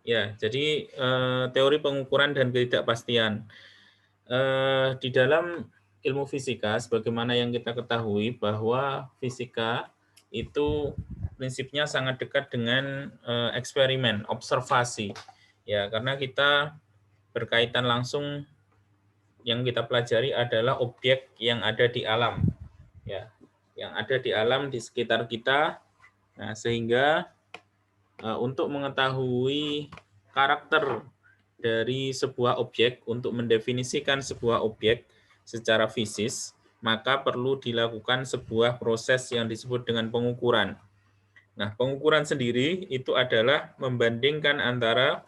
Ya, jadi teori pengukuran dan ketidakpastian. Di dalam ilmu fisika, sebagaimana yang kita ketahui bahwa fisika itu prinsipnya sangat dekat dengan eksperimen, observasi. Ya, karena kita berkaitan langsung yang kita pelajari adalah objek yang ada di alam, ya, yang ada di alam di sekitar kita. Nah, sehingga untuk mengetahui karakter dari sebuah objek, untuk mendefinisikan sebuah objek secara fisis, maka perlu dilakukan sebuah proses yang disebut dengan pengukuran. Nah, pengukuran sendiri itu adalah membandingkan antara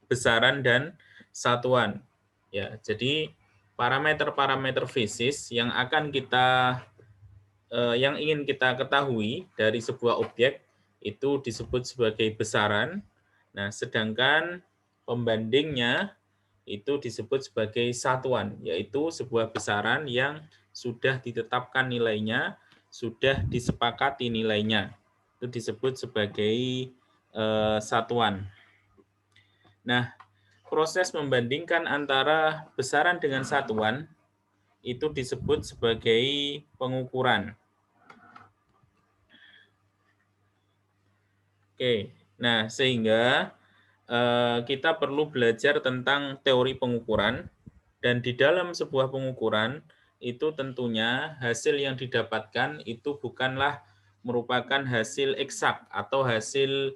besaran dan satuan. Ya, jadi parameter-parameter fisis yang ingin kita ketahui dari sebuah objek itu disebut sebagai besaran. Nah, sedangkan pembandingnya itu disebut sebagai satuan, yaitu sebuah besaran yang sudah ditetapkan nilainya, sudah disepakati nilainya. Itu disebut sebagai satuan. Nah, proses membandingkan antara besaran dengan satuan itu disebut sebagai pengukuran. Oke, nah sehingga kita perlu belajar tentang teori pengukuran, dan di dalam sebuah pengukuran itu tentunya hasil yang didapatkan itu bukanlah merupakan hasil eksak atau hasil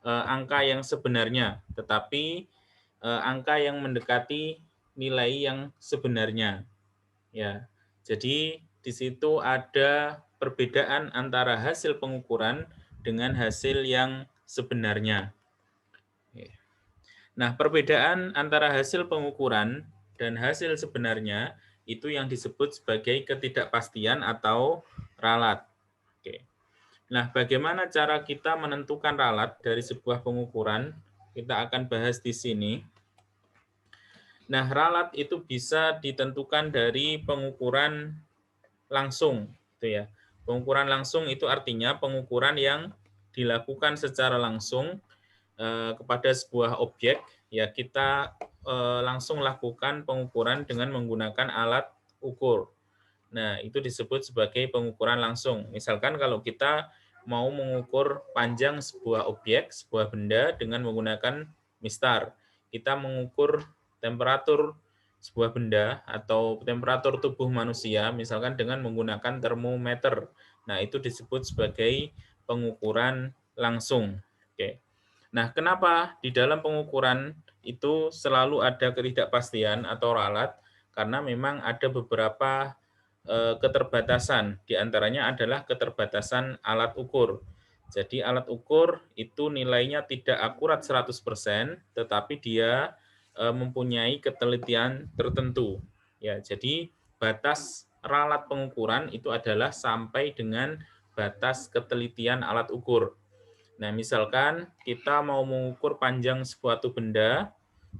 angka yang sebenarnya, tetapi angka yang mendekati nilai yang sebenarnya. Ya, jadi di situ ada perbedaan antara hasil pengukuran dengan hasil yang sebenarnya. Nah, perbedaan antara hasil pengukuran dan hasil sebenarnya itu yang disebut sebagai ketidakpastian atau ralat. Oke. Nah, bagaimana cara kita menentukan ralat dari sebuah pengukuran? Kita akan bahas di sini. Nah, ralat itu bisa ditentukan dari pengukuran langsung, gitu ya. Pengukuran langsung itu artinya pengukuran yang dilakukan secara langsung kepada sebuah objek, ya kita langsung lakukan pengukuran dengan menggunakan alat ukur. Nah, itu disebut sebagai pengukuran langsung. Misalkan kalau kita mau mengukur panjang sebuah objek, sebuah benda dengan menggunakan mistar, kita mengukur temperatur sebuah benda atau temperatur tubuh manusia, misalkan dengan menggunakan termometer. Nah, itu disebut sebagai pengukuran langsung. Oke. Nah, kenapa di dalam pengukuran itu selalu ada ketidakpastian atau ralat? Karena memang ada beberapa keterbatasan, di antaranya adalah keterbatasan alat ukur. Jadi alat ukur itu nilainya tidak akurat 100%, tetapi dia mempunyai ketelitian tertentu. Ya, jadi batas ralat pengukuran itu adalah sampai dengan batas ketelitian alat ukur. Nah, misalkan kita mau mengukur panjang suatu benda,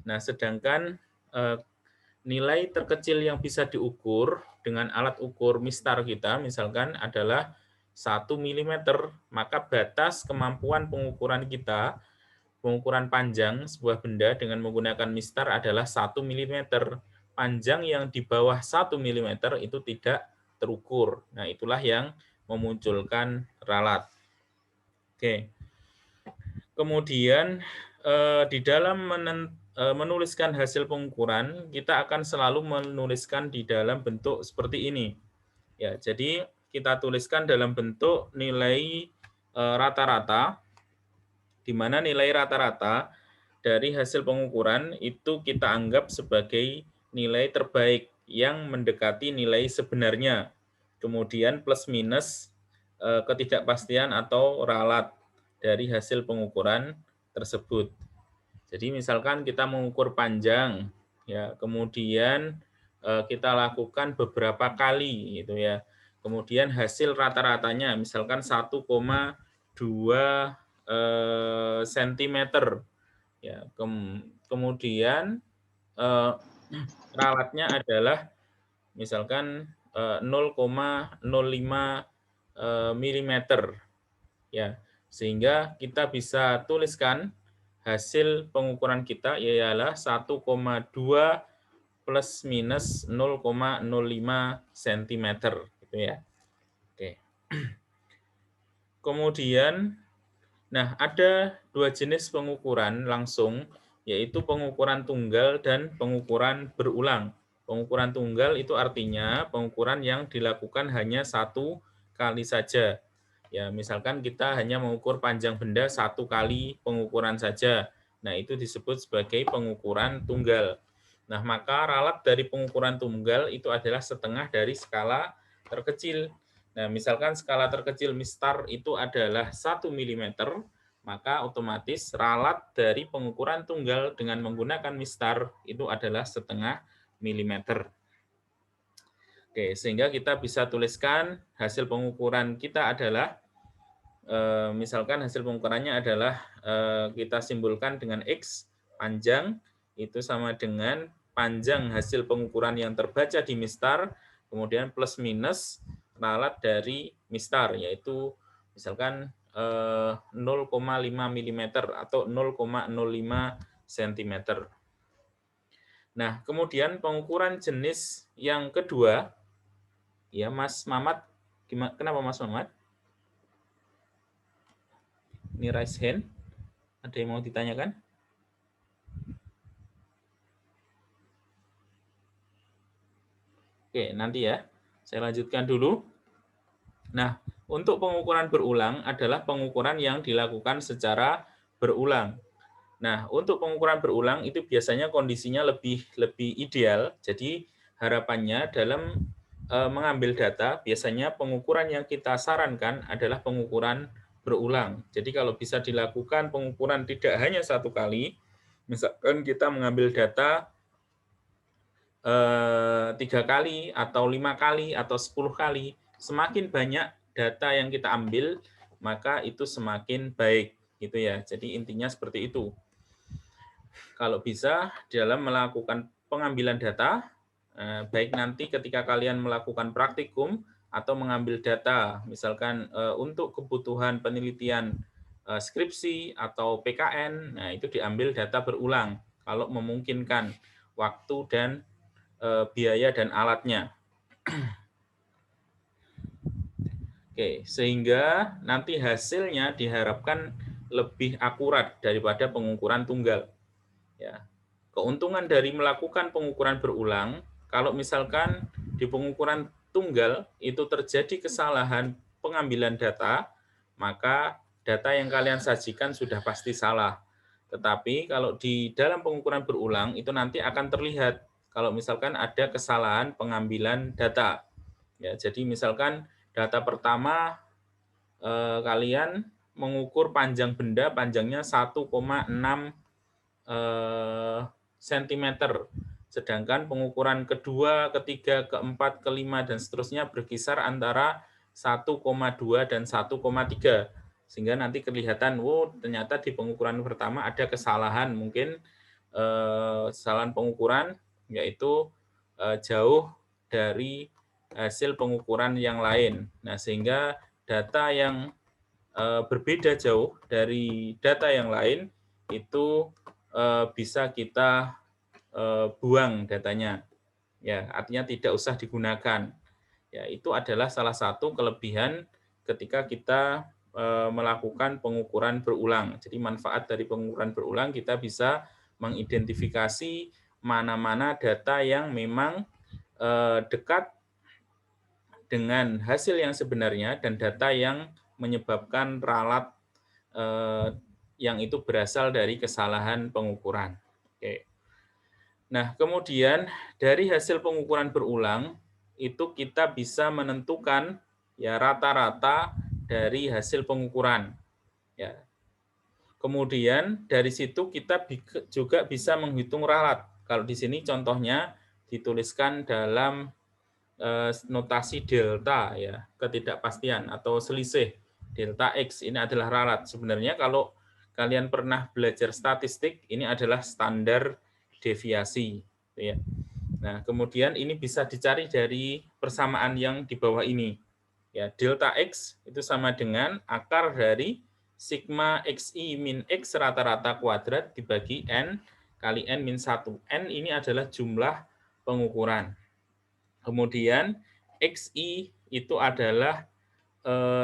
nah sedangkan nilai terkecil yang bisa diukur dengan alat ukur mistar kita misalkan adalah 1 mm, maka batas kemampuan pengukuran panjang sebuah benda dengan menggunakan mistar adalah 1 mm. Panjang yang di bawah 1 mm itu tidak terukur. Nah, itulah yang memunculkan ralat. Oke. Kemudian di dalam menuliskan hasil pengukuran, kita akan selalu menuliskan di dalam bentuk seperti ini. Ya, jadi kita tuliskan dalam bentuk nilai rata-rata, di mana nilai rata-rata dari hasil pengukuran itu kita anggap sebagai nilai terbaik yang mendekati nilai sebenarnya. Kemudian plus minus ketidakpastian atau ralat dari hasil pengukuran tersebut. Jadi misalkan kita mengukur panjang, ya, kemudian kita lakukan beberapa kali, gitu ya. Kemudian hasil rata-ratanya misalkan 1,2 cm, ya. Kemudian ralatnya adalah misalkan 0,05 mm, ya, sehingga kita bisa tuliskan hasil pengukuran kita ialah 1,2 plus minus 0,05 cm gitu ya. Oke. Kemudian nah ada dua jenis pengukuran langsung, yaitu pengukuran tunggal dan pengukuran berulang. Pengukuran tunggal itu artinya pengukuran yang dilakukan hanya satu kali saja. Ya, misalkan kita hanya mengukur panjang benda satu kali pengukuran saja. Nah, itu disebut sebagai pengukuran tunggal. Nah, maka ralat dari pengukuran tunggal itu adalah setengah dari skala terkecil. Nah, misalkan skala terkecil mistar itu adalah 1 mm, maka otomatis ralat dari pengukuran tunggal dengan menggunakan mistar itu adalah setengah milimeter. Oke, sehingga kita bisa tuliskan hasil pengukuran kita adalah, misalkan hasil pengukurannya adalah kita simbolkan dengan X, panjang, itu sama dengan panjang hasil pengukuran yang terbaca di mistar, kemudian plus minus ralat dari mistar, yaitu misalkan 0,5 mm atau 0,05 cm. Nah, kemudian pengukuran jenis yang kedua, ya Mas Mamat, kenapa Mas Mamat? Ini raise hand, ada yang mau ditanyakan? Oke, nanti ya, saya lanjutkan dulu. Nah, untuk pengukuran berulang adalah pengukuran yang dilakukan secara berulang. Nah, untuk pengukuran berulang itu biasanya kondisinya lebih ideal. Jadi harapannya dalam mengambil data, biasanya pengukuran yang kita sarankan adalah pengukuran berulang. Jadi kalau bisa dilakukan pengukuran tidak hanya satu kali, misalkan kita mengambil data 3 kali atau 5 kali atau 10 kali, semakin banyak data yang kita ambil, maka itu semakin baik gitu ya. Jadi intinya seperti itu. Kalau bisa dalam melakukan pengambilan data, baik nanti ketika kalian melakukan praktikum atau mengambil data, misalkan untuk kebutuhan penelitian skripsi atau PKN, nah itu diambil data berulang kalau memungkinkan waktu dan biaya dan alatnya. Oke, sehingga nanti hasilnya diharapkan lebih akurat daripada pengukuran tunggal. Ya. Keuntungan dari melakukan pengukuran berulang, kalau misalkan di pengukuran tunggal itu terjadi kesalahan pengambilan data, maka data yang kalian sajikan sudah pasti salah. Tetapi kalau di dalam pengukuran berulang itu nanti akan terlihat kalau misalkan ada kesalahan pengambilan data. Ya, jadi misalkan data pertama kalian mengukur panjang benda, panjangnya 1,6 cm. Sedangkan pengukuran kedua, ketiga, keempat, kelima, dan seterusnya berkisar antara 1,2 dan 1,3. Sehingga nanti kelihatan, ternyata di pengukuran pertama ada kesalahan, mungkin kesalahan pengukuran, yaitu jauh dari hasil pengukuran yang lain. Nah, sehingga data yang berbeda jauh dari data yang lain itu bisa kita buang datanya. Ya, artinya tidak usah digunakan. Ya, itu adalah salah satu kelebihan ketika kita melakukan pengukuran berulang. Jadi manfaat dari pengukuran berulang kita bisa mengidentifikasi mana-mana data yang memang dekat dengan hasil yang sebenarnya dan data yang menyebabkan ralat yang itu berasal dari kesalahan pengukuran. Oke. Nah, kemudian dari hasil pengukuran berulang itu kita bisa menentukan ya rata-rata dari hasil pengukuran. Ya. Kemudian dari situ kita juga bisa menghitung ralat. Kalau di sini contohnya dituliskan dalam notasi delta ya, ketidakpastian atau selisih delta X ini adalah ralat. Sebenarnya kalau kalian pernah belajar statistik, ini adalah standar deviasi ya. Nah, kemudian ini bisa dicari dari persamaan yang di bawah ini. Ya, delta X itu sama dengan akar dari sigma xi min x rata-rata kuadrat dibagi n kali n min 1. N ini adalah jumlah pengukuran. Kemudian xi itu adalah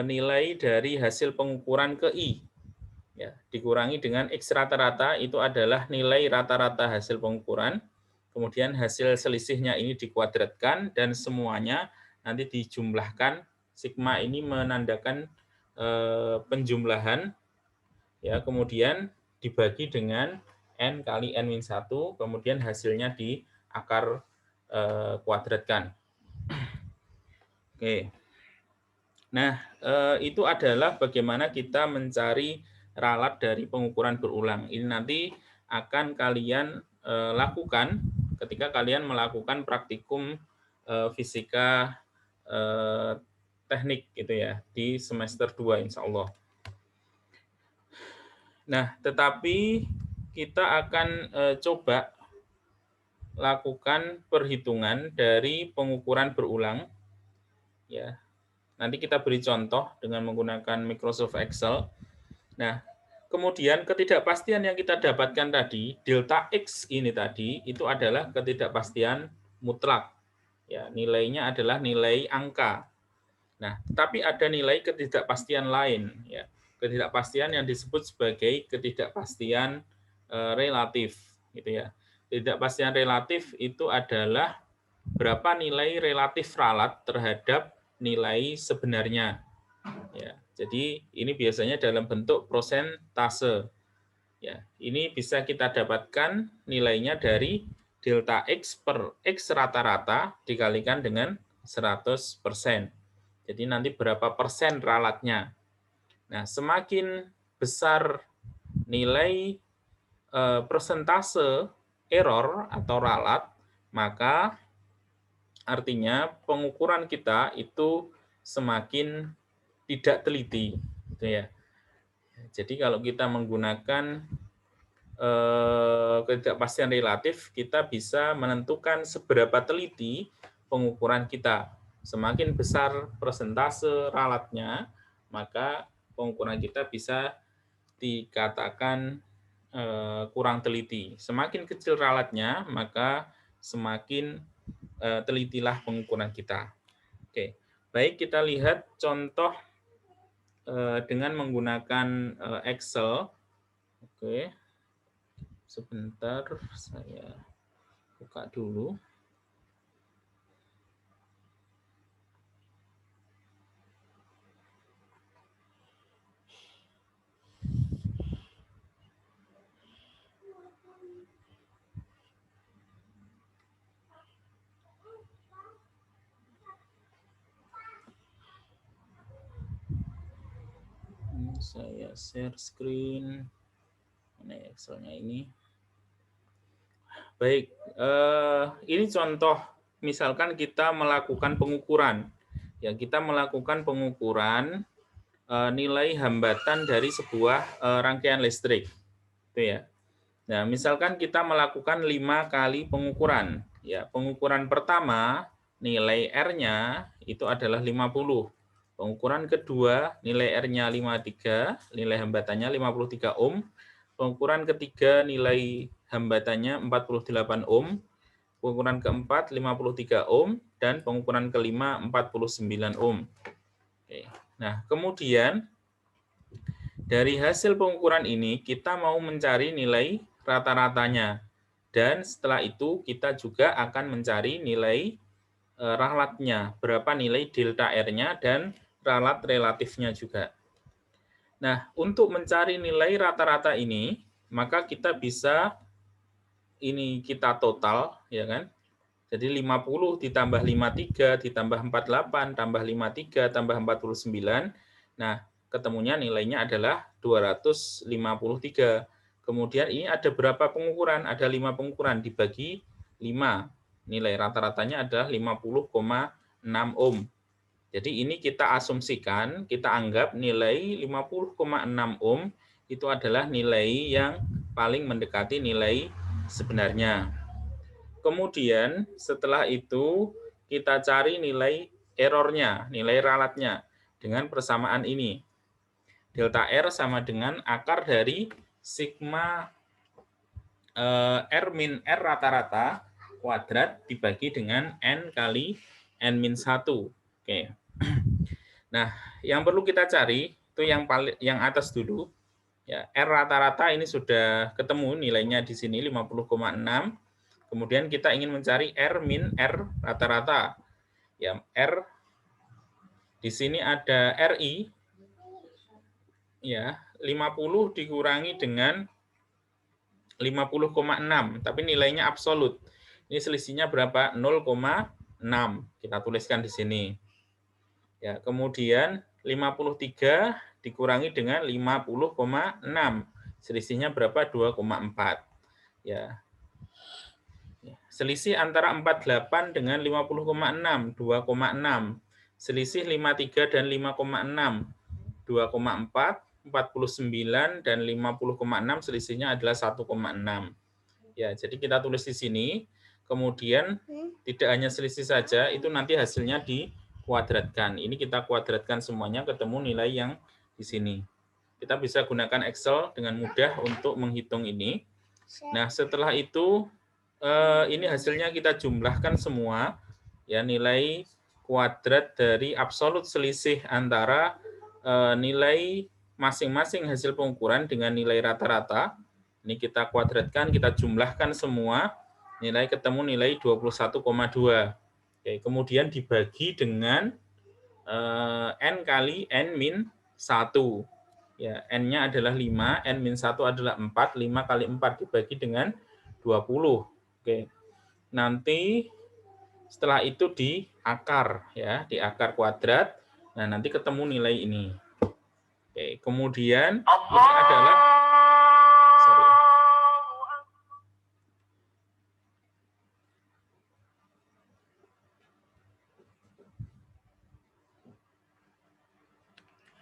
nilai dari hasil pengukuran ke i. Ya, dikurangi dengan x rata-rata itu adalah nilai rata-rata hasil pengukuran. Kemudian hasil selisihnya ini dikuadratkan dan semuanya nanti dijumlahkan. Sigma ini menandakan penjumlahan, ya, kemudian dibagi dengan n kali n min 1, kemudian hasilnya diakar kuadratkan. Oke. Nah, itu adalah bagaimana kita mencari ralat dari pengukuran berulang. Ini nanti akan kalian lakukan ketika kalian melakukan praktikum fisika teknik gitu ya di semester 2 insya Allah. Nah, tetapi kita akan coba lakukan perhitungan dari pengukuran berulang, ya. Nanti kita beri contoh dengan menggunakan Microsoft Excel. Nah, kemudian ketidakpastian yang kita dapatkan tadi, delta X ini tadi, itu adalah ketidakpastian mutlak. Ya, nilainya adalah nilai angka. Nah, tetapi ada nilai ketidakpastian lain. Ya, ketidakpastian yang disebut sebagai ketidakpastian relatif. Gitu ya. Ketidakpastian relatif itu adalah berapa nilai relatif ralat terhadap nilai sebenarnya. Ya, jadi ini biasanya dalam bentuk prosentase. Ya, ini bisa kita dapatkan nilainya dari delta X per X rata-rata dikalikan dengan 100%. Jadi nanti berapa persen ralatnya. Nah, semakin besar nilai persentase error atau ralat, maka artinya pengukuran kita itu semakin tidak teliti, gitu ya. Jadi kalau kita menggunakan ketidakpastian relatif, kita bisa menentukan seberapa teliti pengukuran kita. Semakin besar persentase ralatnya, maka pengukuran kita bisa dikatakan kurang teliti. Semakin kecil ralatnya, maka semakin telitilah pengukuran kita. Oke, baik, kita lihat contoh dengan menggunakan Excel. Oke, sebentar saya buka dulu. Saya share screen. Mana Excel-nya ini? Baik, ini contoh misalkan kita melakukan pengukuran. Ya, kita melakukan pengukuran nilai hambatan dari sebuah rangkaian listrik. Itu ya. Nah, misalkan kita melakukan 5 kali pengukuran. Ya, pengukuran pertama nilai R-nya itu adalah 50. Pengukuran kedua nilai R-nya 53, nilai hambatannya 53 ohm. Pengukuran ketiga nilai hambatannya 48 ohm. Pengukuran keempat 53 ohm dan pengukuran kelima 49 ohm. Oke. Nah, kemudian dari hasil pengukuran ini kita mau mencari nilai rata-ratanya. Dan setelah itu kita juga akan mencari nilai ralatnya, berapa nilai delta R-nya dan ralat relatifnya juga. Nah, untuk mencari nilai rata-rata ini, maka kita bisa ini kita total, ya kan? Jadi 50 ditambah 53 ditambah 48 tambah 53 tambah 49. Nah, ketemunya nilainya adalah 253. Kemudian ini ada berapa pengukuran? Ada 5 pengukuran dibagi 5. Nilai rata-ratanya adalah 50,6 ohm. Jadi ini kita asumsikan, kita anggap nilai 50,6 ohm itu adalah nilai yang paling mendekati nilai sebenarnya. Kemudian setelah itu kita cari nilai errornya, nilai ralatnya dengan persamaan ini. delta R sama dengan akar dari sigma R min R rata-rata kuadrat dibagi dengan N kali N min 1. Oke. Nah, yang perlu kita cari itu yang atas dulu. Ya, R rata-rata ini sudah ketemu nilainya di sini 50,6. Kemudian kita ingin mencari R min R rata-rata. Ya, R di sini ada RI ya, 50 dikurangi dengan 50,6, tapi nilainya absolut. Ini selisihnya berapa? 0,6. Kita tuliskan di sini. Ya, kemudian 53 dikurangi dengan 50,6. Selisihnya berapa? 2,4. Ya. Selisih antara 48 dengan 50,6, 2,6. Selisih 53 dan 5,6, 2,4. 49 dan 50,6 selisihnya adalah 1,6. Ya, jadi kita tulis di sini. Kemudian tidak hanya selisih saja, itu nanti hasilnya dikuadratkan. Ini kita kuadratkan semuanya ketemu nilai yang di sini. Kita bisa gunakan Excel dengan mudah untuk menghitung ini. Nah, setelah itu ini hasilnya kita jumlahkan semua, ya, nilai kuadrat dari absolut selisih antara nilai masing-masing hasil pengukuran dengan nilai rata-rata. Ini kita kuadratkan, kita jumlahkan semua, nilai ketemu nilai 21,2. Oke, kemudian dibagi dengan N kali N min 1. Ya, N-nya adalah 5, N min 1 adalah 4, 5 kali 4 dibagi dengan 20. Oke. Nanti setelah itu di akar, ya, di akar kuadrat. Nah, nanti ketemu nilai ini. Oke, kemudian ini adalah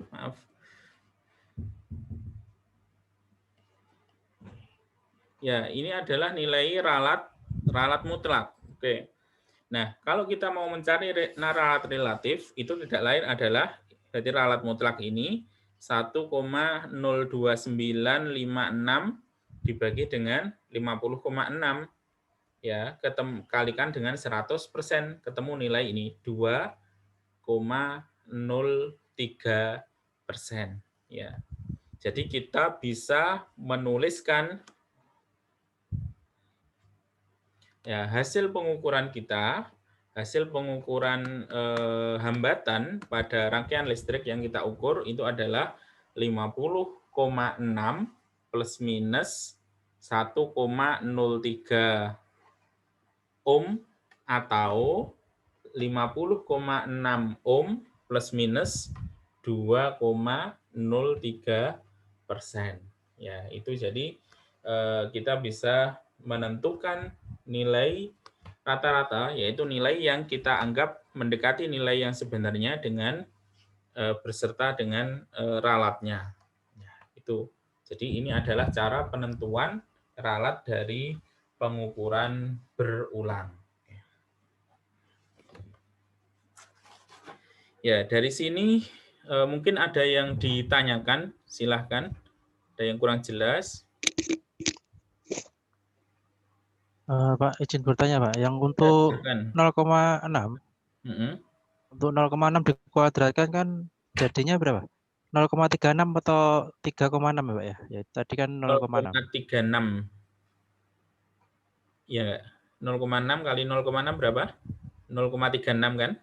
maaf. Ya, ini adalah nilai ralat mutlak. Oke. Nah, kalau kita mau mencari ralat relatif, itu tidak lain adalah berarti ralat mutlak ini 1,02956 dibagi dengan 50,6. Ya, kalikan dengan 100%, ketemu nilai ini 2,03%. Ya. Jadi kita bisa menuliskan ya, hasil pengukuran kita, hasil pengukuran hambatan pada rangkaian listrik yang kita ukur itu adalah 50,6 plus minus 1,03 ohm atau 50,6 ohm plus minus 2,03%. Ya, itu jadi kita bisa menentukan nilai rata-rata, yaitu nilai yang kita anggap mendekati nilai yang sebenarnya dengan berserta dengan ralatnya. Ya, itu. Jadi ini adalah cara penentuan ralat dari pengukuran berulang. Ya, dari sini mungkin ada yang ditanyakan, silahkan. Ada yang kurang jelas? Pak, izin bertanya, Pak. Yang untuk 0,6, untuk 0,6 dikuadratkan kan jadinya berapa? 0,36 atau 3,6 ya, Pak ya? Ya, tadi kan 0,6. 0,36. Ya, 0,6 kali 0,6 berapa? 0,36 kan?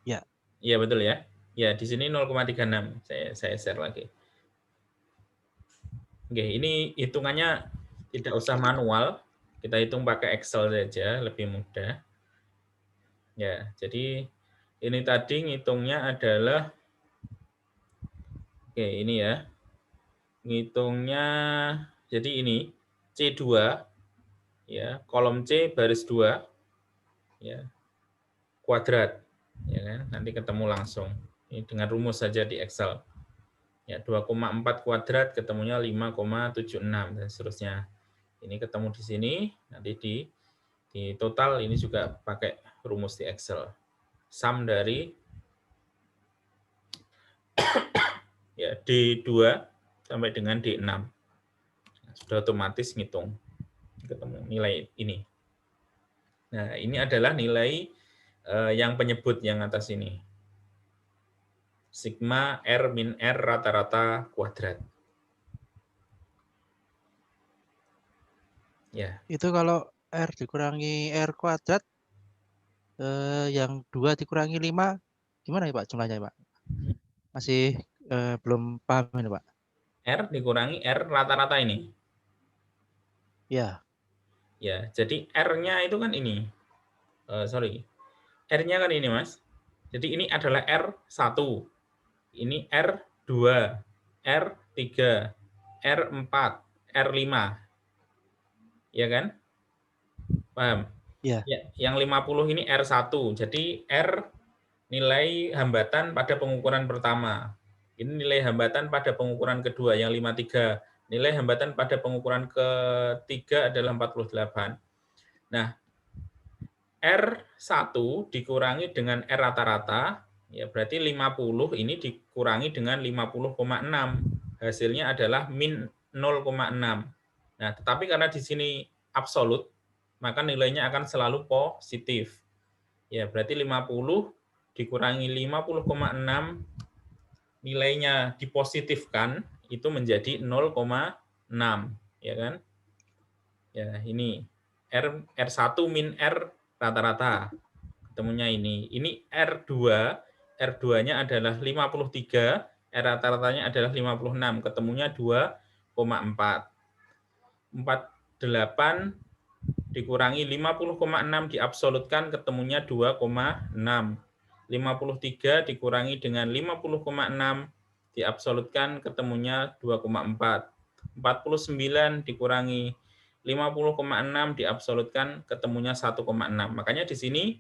Ya. Iya, betul ya. Ya, di sini 0,36. Saya share lagi. Oke, ini hitungannya tidak usah manual. Kita hitung pakai Excel saja, lebih mudah. Ya, jadi ini tadi ngitungnya adalah oke, ini ya. Ngitungnya jadi ini C2 ya, kolom C baris 2 ya. Kuadrat ya kan. Nanti ketemu langsung. Ini dengan rumus saja di Excel. Ya, 2,4 kuadrat ketemunya 5,76 dan seterusnya. Ini ketemu di sini, nanti di total ini juga pakai rumus di Excel. Sum dari Ya, D2 sampai dengan D6. Sudah otomatis ngitung ketemu nilai ini. Nah, ini adalah nilai yang penyebut yang atas ini. Sigma R min R rata-rata kuadrat. Ya. Itu kalau R dikurangi R kuadrat, yang 2 dikurangi 5, gimana ya Pak jumlahnya Pak? Masih belum paham ini Pak. R dikurangi R rata-rata ini. Ya. Ya, jadi R-nya itu kan ini. Sorry. R-nya kan ini, Mas. Jadi ini adalah R1. Ini R2, R3, R4, R5. Ya kan? Paham? Ya. Ya, yang 50 ini R1. Jadi R nilai hambatan pada pengukuran pertama. Ini nilai hambatan pada pengukuran kedua yang 53. Nilai hambatan pada pengukuran ketiga adalah 48. Nah, R1 dikurangi dengan R rata-rata, ya berarti 50 ini dikurangi dengan 50,6. Hasilnya adalah min 0,6. Nah, tetapi karena di sini absolut, maka nilainya akan selalu positif. Ya, berarti 50 dikurangi 50,6, nilainya dipositifkan, itu menjadi 0,6. Ya kan? Ya, ini R1 min R rata-rata. Ketemunya ini. Ini R2, R2-nya adalah 53, R rata-ratanya adalah 56, ketemunya 2,4. 48 dikurangi 50,6 diabsolutkan, ketemunya 2,6. 53 dikurangi dengan 50,6 diabsolutkan, ketemunya 2,4. 49 dikurangi 50,6 diabsolutkan, ketemunya 1,6. Makanya di sini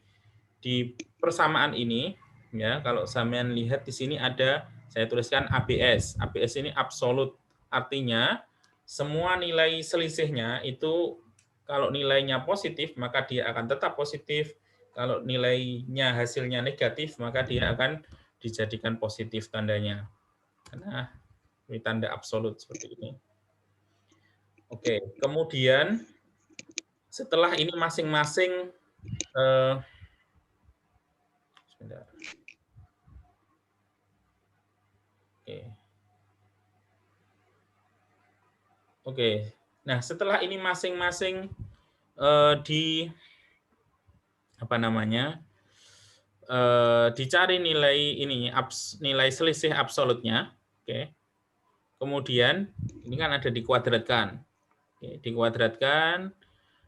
di persamaan ini, ya, kalau sampean lihat di sini ada saya tuliskan ABS. ABS ini absolut, artinya semua nilai selisihnya itu kalau nilainya positif maka dia akan tetap positif. Kalau nilainya hasilnya negatif maka dia akan dijadikan positif tandanya. Karena ini tanda absolut seperti ini. Oke, kemudian setelah ini masing-masing sebentar. Oke. Nah, setelah ini masing-masing di apa namanya? Dicari nilai ini nilai selisih absolutnya, oke. Kemudian ini kan ada dikuadratkan. Oke, dikuadratkan.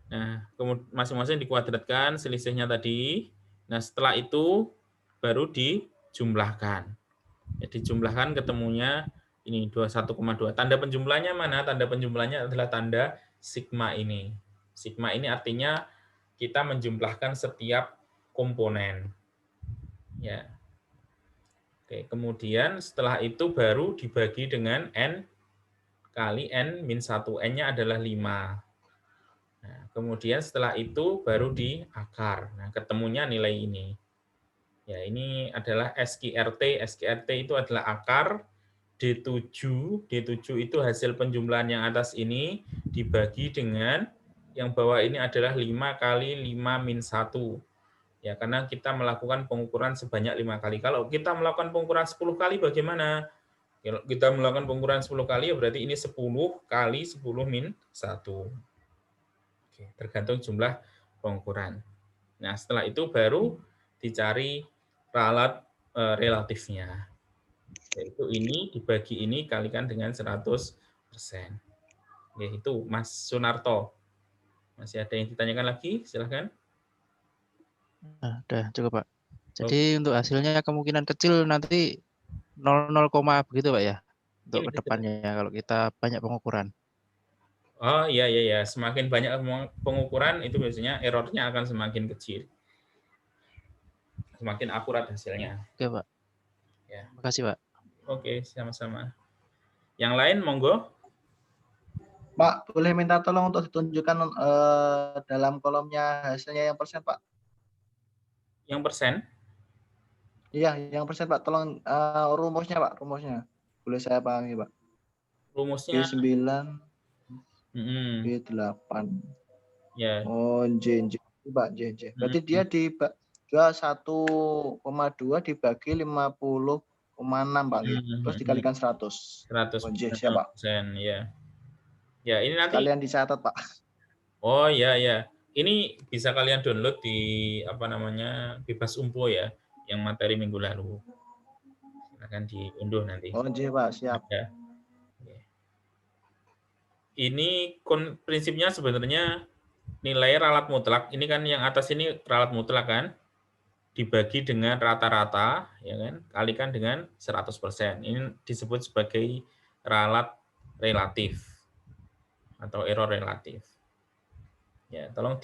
Nah, masing-masing dikuadratkan selisihnya tadi. Nah, setelah itu baru dijumlahkan. Ya, dijumlahkan ketemunya ini 21,2. Tanda penjumlahnya mana? Tanda penjumlahnya adalah tanda sigma ini. Sigma ini artinya kita menjumlahkan setiap komponen. Ya. Oke, kemudian setelah itu baru dibagi dengan N kali N min 1. N-nya adalah 5. Nah, kemudian setelah itu baru diakar. Nah, ketemunya nilai ini. Ya, ini adalah SQRT. SQRT itu adalah akar D7. D7 itu hasil penjumlahan yang atas ini dibagi dengan yang bawah ini adalah 5 kali 5 min 1. Ya, karena kita melakukan pengukuran sebanyak 5 kali. Kalau kita melakukan pengukuran 10 kali bagaimana? Kalau kita melakukan pengukuran 10 kali ya berarti ini 10 kali 10 min 1. Oke, tergantung jumlah pengukuran. Nah, setelah itu baru dicari ralat relatifnya. Yaitu ini dibagi ini kalikan dengan 100%. Ya, itu Mas Sunarto. Masih ada yang ditanyakan lagi? Silahkan. Nah, udah cukup Pak. Jadi untuk hasilnya kemungkinan kecil nanti 0,0 begitu Pak ya? Untuk kedepannya kalau kita banyak pengukuran. Oh iya, iya, iya. Semakin banyak pengukuran itu biasanya errornya akan semakin kecil. Semakin akurat hasilnya. Oke Pak. Ya. Terima kasih Pak. Oke, sama-sama. Yang lain monggo. Pak, boleh minta tolong untuk ditunjukkan dalam kolomnya hasilnya yang persen, Pak? Yang persen? Iya, yang persen Pak. Tolong rumusnya Pak, rumusnya. Boleh saya pahami Pak. Rumusnya B9, B8. Ya. Oh, J. Pak, J. Berarti dia di 1,2 dibagi 50,6 Pak. Terus dikalikan 100. 100%. Oh, J, siapa? Ya. Ya, ini nanti Sekalian dicatat Pak. Oh ya ya. Ini bisa kalian download di apa namanya Bebas Umpo ya, yang materi minggu lalu. Akan diunduh nanti. Oh, J Pak, siap. Ya. Ini prinsipnya sebenarnya nilai ralat mutlak. Ini kan yang atas ini ralat mutlak kan? Dibagi dengan rata-rata, ya kan? Kalikan dengan 100%. Ini disebut sebagai ralat relatif atau error relatif. Ya, tolong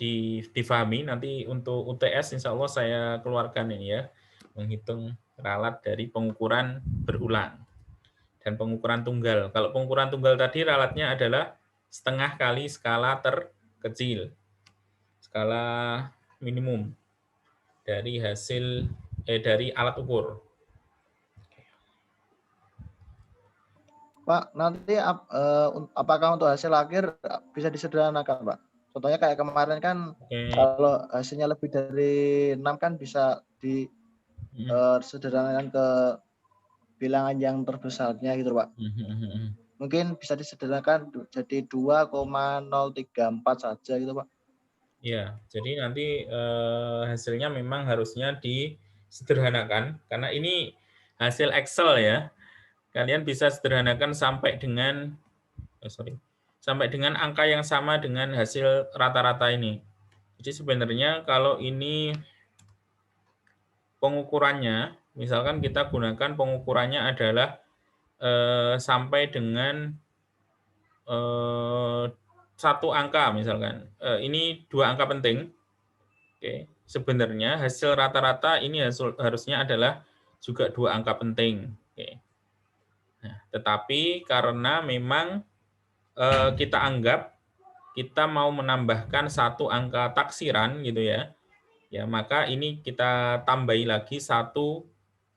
difahami nanti untuk UTS insya Allah saya keluarkan ini ya, menghitung ralat dari pengukuran berulang dan pengukuran tunggal. Kalau pengukuran tunggal tadi ralatnya adalah setengah kali skala terkecil, skala minimum dari hasil dari alat ukur. Pak, nanti apakah untuk hasil akhir bisa disederhanakan Pak? Contohnya kayak kemarin kan kalau hasilnya lebih dari 6 kan bisa disederhanakan ke bilangan yang terbesarnya gitu Pak. Mungkin bisa disederhanakan jadi 2,034 saja gitu Pak. Ya, jadi nanti hasilnya memang harusnya disederhanakan karena ini hasil Excel ya. Kalian bisa sederhanakan sampai dengan sampai dengan angka yang sama dengan hasil rata-rata ini. Jadi sebenarnya kalau ini pengukurannya, misalkan kita gunakan pengukurannya adalah sampai dengan satu angka misalkan. Ini 2 angka penting. Oke, sebenarnya hasil rata-rata ini harusnya adalah juga 2 angka penting. Oke. Nah, tetapi karena memang kita anggap kita mau menambahkan 1 angka taksiran gitu ya, ya maka ini kita tambahi lagi 1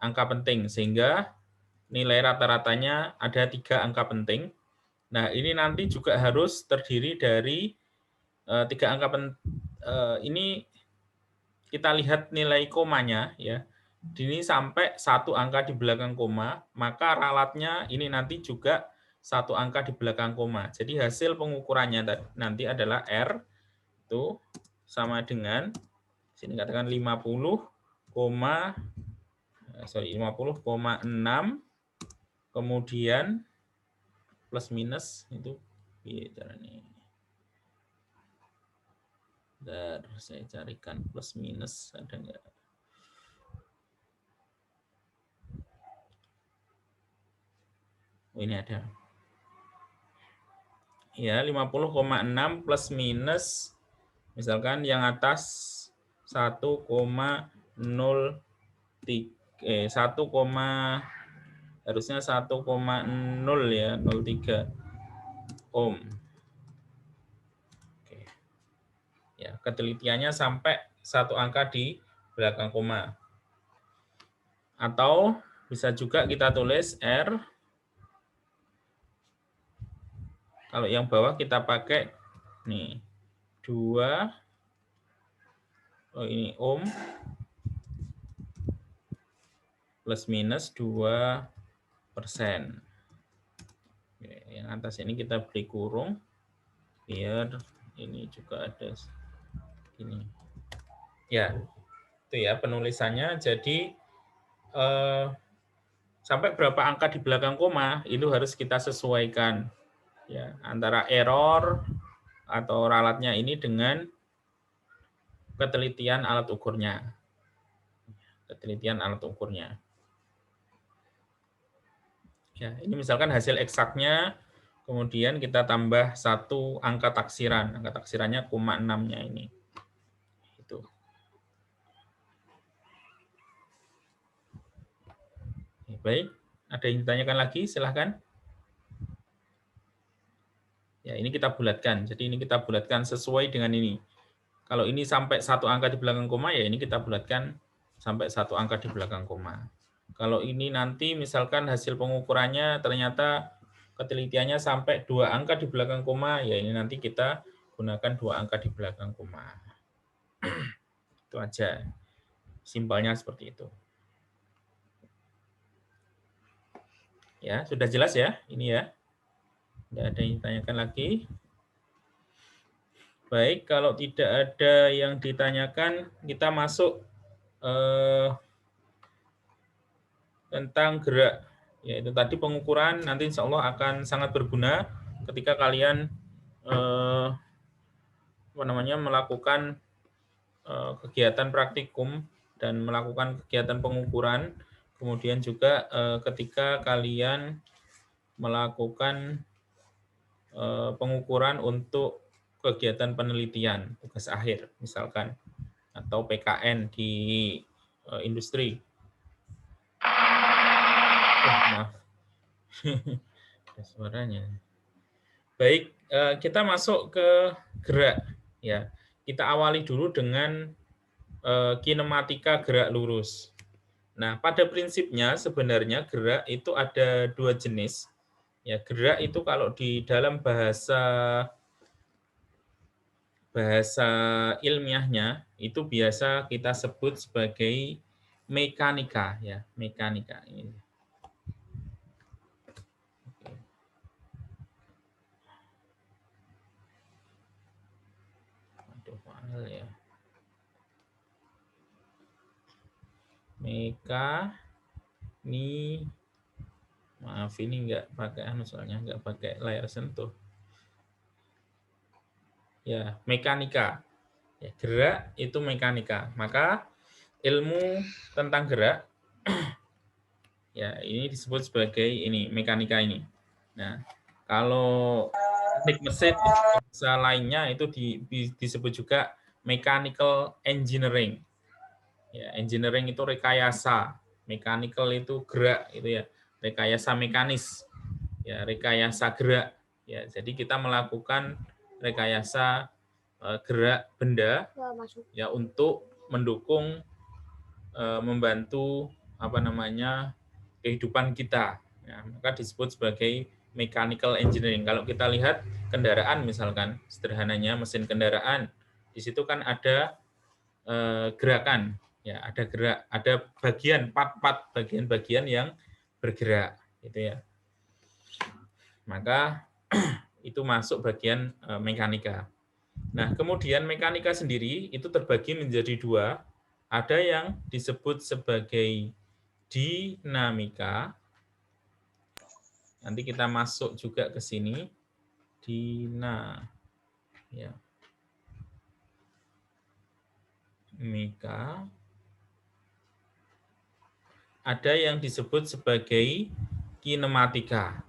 angka penting sehingga nilai rata-ratanya ada 3 angka penting. Nah ini nanti juga harus terdiri dari 3 angka penting. Ini kita lihat nilai komanya ya. Ini sampai 1 angka di belakang koma, maka ralatnya ini nanti juga 1 angka di belakang koma. Jadi hasil pengukurannya nanti adalah R itu sama dengan sini katakan 50,6 kemudian plus minus itu caranya. Bentar, saya carikan plus minus ada enggak? Oh, ini ada. Ya, 50,6 plus minus misalkan yang atas 1,03 harusnya 1,0 ya, 03 ohm. Oke. Ya, ketelitiannya sampai 1 angka di belakang koma. Atau bisa juga kita tulis R. Kalau yang bawah kita pakai nih 2 ini ohm plus minus 2%. Yang atas ini kita beri kurung biar ini juga ada ini. Ya, itu ya penulisannya. Jadi sampai berapa angka di belakang koma itu harus kita sesuaikan ya antara error atau ralatnya ini dengan ketelitian alat ukurnya. Ketelitian alat ukurnya. Ya, ini misalkan hasil eksaknya, kemudian kita tambah 1 angka taksiran. Angka taksirannya 0,6-nya ini. Itu. Baik, ada yang ditanyakan lagi? Silahkan. Ya, ini kita bulatkan. Jadi ini kita bulatkan sesuai dengan ini. Kalau ini sampai 1 angka di belakang koma, ya ini kita bulatkan sampai 1 angka di belakang koma. Kalau ini nanti misalkan hasil pengukurannya ternyata ketelitiannya sampai 2 angka di belakang koma, ya ini nanti kita gunakan 2 angka di belakang koma. Itu aja. Simpelnya seperti itu. Ya, sudah jelas ya? Ini ya. Tidak ada yang ditanyakan lagi. Baik, kalau tidak ada yang ditanyakan, kita masuk tentang gerak. Yaitu tadi pengukuran nanti insya Allah akan sangat berguna ketika kalian melakukan kegiatan praktikum dan melakukan kegiatan pengukuran. Kemudian juga ketika kalian melakukan pengukuran untuk kegiatan penelitian, tugas akhir misalkan, atau PKN di industri. Maaf. Suaranya. Baik, kita masuk ke gerak. Ya, kita awali dulu dengan kinematika gerak lurus. Nah, pada prinsipnya sebenarnya gerak itu ada 2 jenis. Ya, gerak itu kalau di dalam bahasa ilmiahnya itu biasa kita sebut sebagai mekanika, ya, mekanika ini. Aduh, mahal ya. Maaf ini enggak pakai soalnya enggak pakai layar sentuh. Ya, mekanika. Ya, gerak itu mekanika. Maka ilmu tentang gerak ya ini disebut sebagai ini mekanika ini. Nah, kalau teknik mesin bahasa lainnya itu disebut juga mechanical engineering. Ya, engineering itu rekayasa, mechanical itu gerak itu ya, rekayasa mekanis. Ya, rekayasa gerak. Ya, jadi kita melakukan rekayasa gerak benda ya untuk mendukung membantu kehidupan kita. Ya, maka disebut sebagai mechanical engineering. Kalau kita lihat kendaraan misalkan sederhananya mesin kendaraan, di situ kan ada gerakan, ya ada gerak, ada bagian part-part bagian-bagian yang bergerak, gitu ya. Maka itu masuk bagian mekanika. Nah, kemudian mekanika sendiri itu terbagi menjadi 2. Ada yang disebut sebagai dinamika. Nanti kita masuk juga ke sini. Dinamika. Ada yang disebut sebagai kinematika.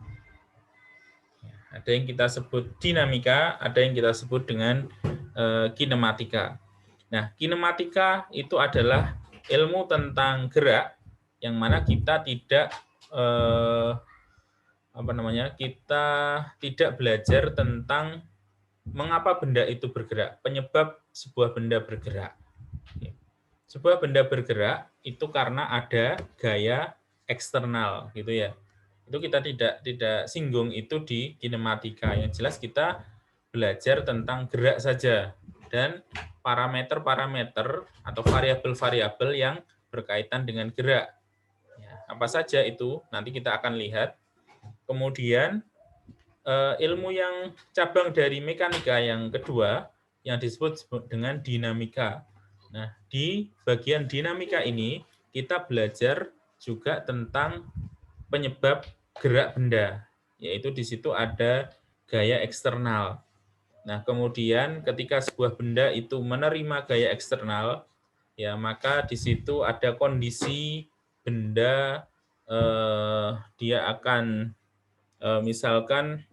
Ada yang kita sebut dinamika, ada yang kita sebut dengan kinematika. Nah, kinematika itu adalah ilmu tentang gerak yang mana kita tidak kita tidak belajar tentang mengapa benda itu bergerak, penyebab sebuah benda bergerak. Sebuah benda bergerak itu karena ada gaya eksternal, gitu ya. Itu kita tidak singgung itu di kinematika. Yang jelas kita belajar tentang gerak saja dan parameter-parameter atau variabel-variabel yang berkaitan dengan gerak. Ya, apa saja itu nanti kita akan lihat. Kemudian ilmu yang cabang dari mekanika yang kedua yang disebut dengan dinamika. Nah, di bagian dinamika ini kita belajar juga tentang penyebab gerak benda, yaitu di situ ada gaya eksternal. Nah, kemudian ketika sebuah benda itu menerima gaya eksternal, ya maka di situ ada kondisi benda dia akan misalkan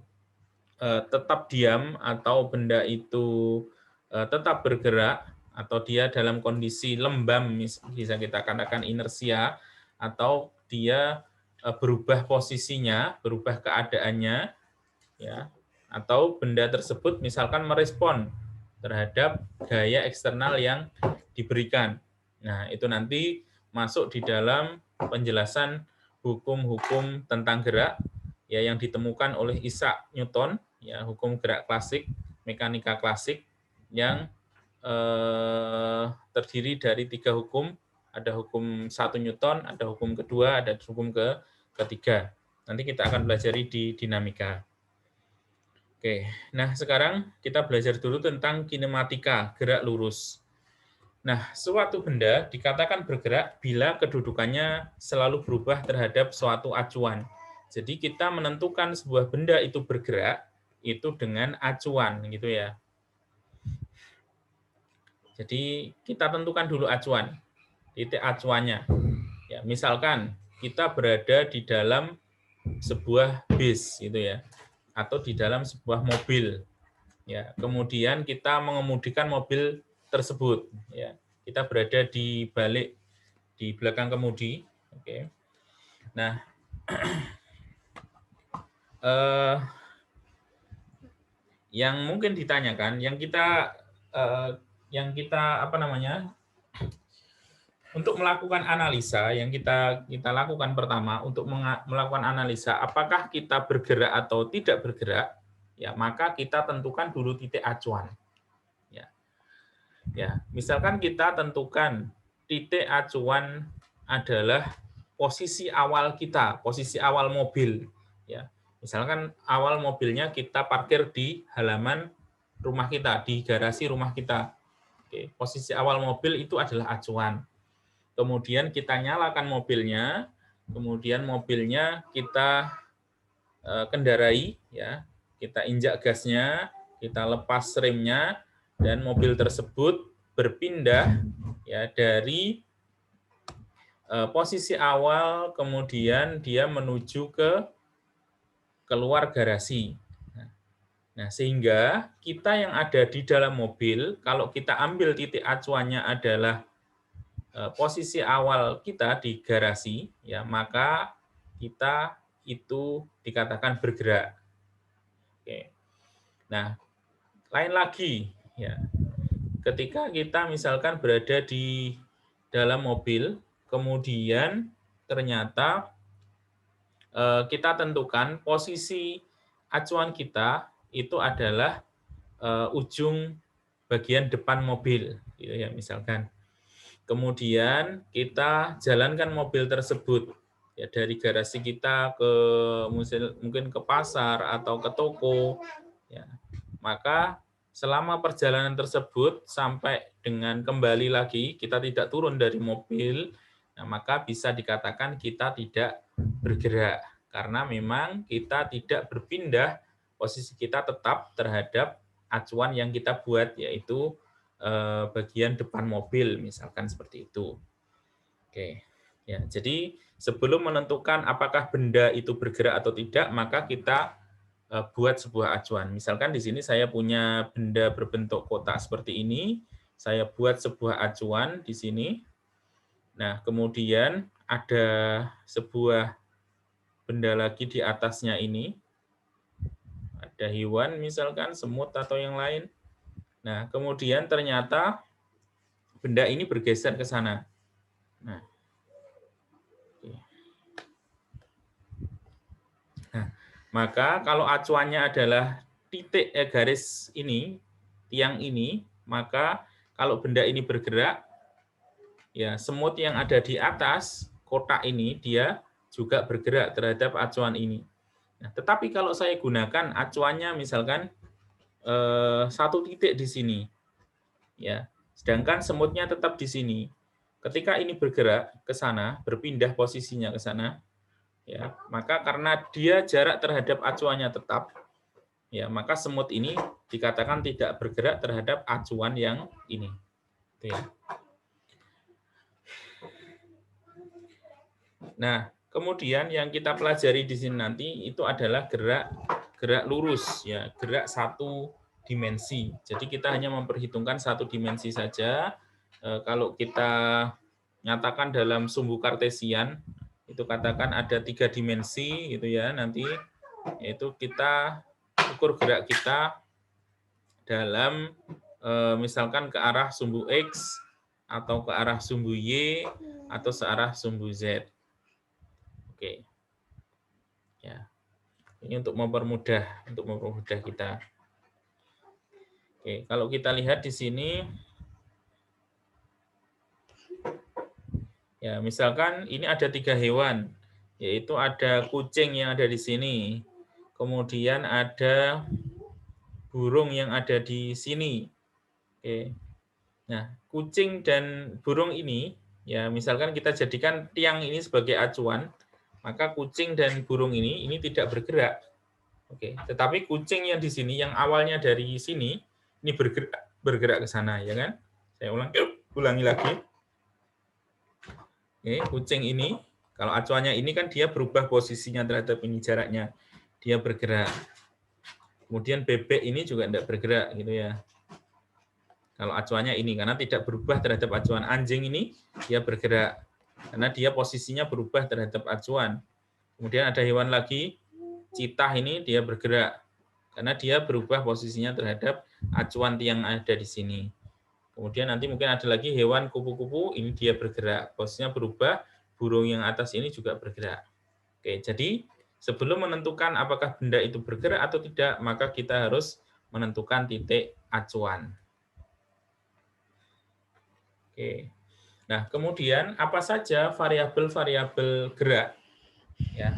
tetap diam atau benda itu tetap bergerak atau dia dalam kondisi lembam, bisa kita katakan inersia, atau dia berubah posisinya, berubah keadaannya, ya, atau benda tersebut misalkan merespon terhadap gaya eksternal yang diberikan. Nah, itu nanti masuk di dalam penjelasan hukum-hukum tentang gerak ya yang ditemukan oleh Isaac Newton, ya hukum gerak klasik, mekanika klasik yang terdiri dari 3 hukum. Ada hukum 1 Newton, ada hukum kedua, ada hukum ketiga. Nanti kita akan pelajari di dinamika. Oke, nah sekarang kita belajar dulu tentang kinematika, gerak lurus. Nah, suatu benda dikatakan bergerak bila kedudukannya selalu berubah terhadap suatu acuan. Jadi kita menentukan sebuah benda itu bergerak itu dengan acuan gitu ya. Jadi kita tentukan dulu acuan, titik acuannya. Ya, misalkan kita berada di dalam sebuah bis gitu ya, atau di dalam sebuah mobil. Ya, kemudian kita mengemudikan mobil tersebut. Ya, kita berada di belakang kemudi. Oke. Nah, yang mungkin ditanyakan, yang kita untuk melakukan analisa, yang kita lakukan pertama untuk melakukan analisa apakah kita bergerak atau tidak bergerak, ya maka kita tentukan dulu titik acuan. Ya, misalkan kita tentukan titik acuan adalah posisi awal kita, posisi awal mobil. Ya, misalkan awal mobilnya kita parkir di halaman rumah kita, di garasi rumah kita. Oke, posisi awal mobil itu adalah acuan. Kemudian kita nyalakan mobilnya, kemudian mobilnya kita kendarai, ya, kita injak gasnya, kita lepas remnya, dan mobil tersebut berpindah ya dari posisi awal, kemudian dia menuju ke keluar garasi. Nah, sehingga kita yang ada di dalam mobil, kalau kita ambil titik acuannya adalah posisi awal kita di garasi, ya maka kita itu dikatakan bergerak. Oke. Nah, lain lagi, ya. Ketika kita misalkan berada di dalam mobil, kemudian ternyata kita tentukan posisi acuan kita itu adalah ujung bagian depan mobil, gitu ya misalkan. Kemudian kita jalankan mobil tersebut ya dari garasi kita ke mungkin ke pasar atau ke toko, ya. Maka selama perjalanan tersebut sampai dengan kembali lagi kita tidak turun dari mobil, nah maka bisa dikatakan kita tidak bergerak karena memang kita tidak berpindah, posisi kita tetap terhadap acuan yang kita buat, yaitu bagian depan mobil, misalkan seperti itu. Oke, ya. Jadi sebelum menentukan apakah benda itu bergerak atau tidak, maka kita buat sebuah acuan. Misalkan di sini saya punya benda berbentuk kotak seperti ini, saya buat sebuah acuan di sini. Nah, kemudian ada sebuah benda lagi di atasnya ini. Ada hewan misalkan, semut atau yang lain. Nah, kemudian ternyata benda ini bergeser ke sana. Nah, maka kalau acuannya adalah titik garis ini, tiang ini, maka kalau benda ini bergerak, ya semut yang ada di atas kotak ini dia juga bergerak terhadap acuan ini. Nah, tetapi kalau saya gunakan acuannya misalkan satu titik di sini, ya, sedangkan semutnya tetap di sini. Ketika ini bergerak ke sana, berpindah posisinya ke sana, ya, maka karena dia jarak terhadap acuannya tetap, ya, maka semut ini dikatakan tidak bergerak terhadap acuan yang ini. Itu ya. Nah, kemudian yang kita pelajari di sini nanti itu adalah gerak lurus, ya, gerak satu dimensi. Jadi kita hanya memperhitungkan satu dimensi saja. Kalau kita nyatakan dalam sumbu kartesian, itu katakan ada 3 dimensi, gitu ya. Nanti yaitu kita ukur gerak kita dalam misalkan ke arah sumbu X atau ke arah sumbu Y, atau searah sumbu Z. Oke. Ya. Ini untuk mempermudah kita. Oke, kalau kita lihat di sini, ya misalkan ini ada 3 hewan, yaitu ada kucing yang ada di sini, kemudian ada burung yang ada di sini. Oke. Nah, kucing dan burung ini, ya misalkan kita jadikan tiang ini sebagai acuan, maka kucing dan burung ini tidak bergerak. Oke, tetapi kucing yang di sini, yang awalnya dari sini, ini bergerak ke sana, ya kan? Saya ulangi lagi. Oke, kucing ini, kalau acuannya ini kan dia berubah posisinya terhadap ini jaraknya, dia bergerak. Kemudian bebek ini juga tidak bergerak, gitu ya. Kalau acuannya ini, karena tidak berubah terhadap acuan. Anjing ini, dia bergerak, karena dia posisinya berubah terhadap acuan. Kemudian ada hewan lagi, citah ini dia bergerak, karena dia berubah posisinya terhadap acuan tiang ada di sini. Kemudian nanti mungkin ada lagi hewan kupu-kupu, ini dia bergerak, posisinya berubah, burung yang atas ini juga bergerak. Oke, jadi sebelum menentukan apakah benda itu bergerak atau tidak, maka kita harus menentukan titik acuan. Oke. Nah, kemudian apa saja variabel-variabel gerak? Ya,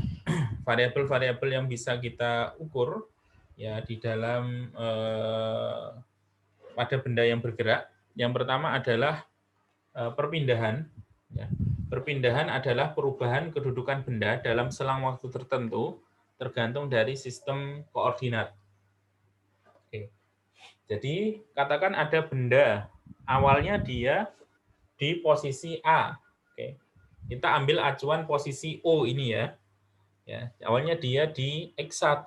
variabel-variabel yang bisa kita ukur ya di dalam pada benda yang bergerak. Yang pertama adalah perpindahan. Ya. Perpindahan adalah perubahan kedudukan benda dalam selang waktu tertentu tergantung dari sistem koordinat. Oke. Jadi katakan ada benda awalnya dia di posisi A. Oke. Kita ambil acuan posisi O ini ya. Ya, awalnya dia di X1,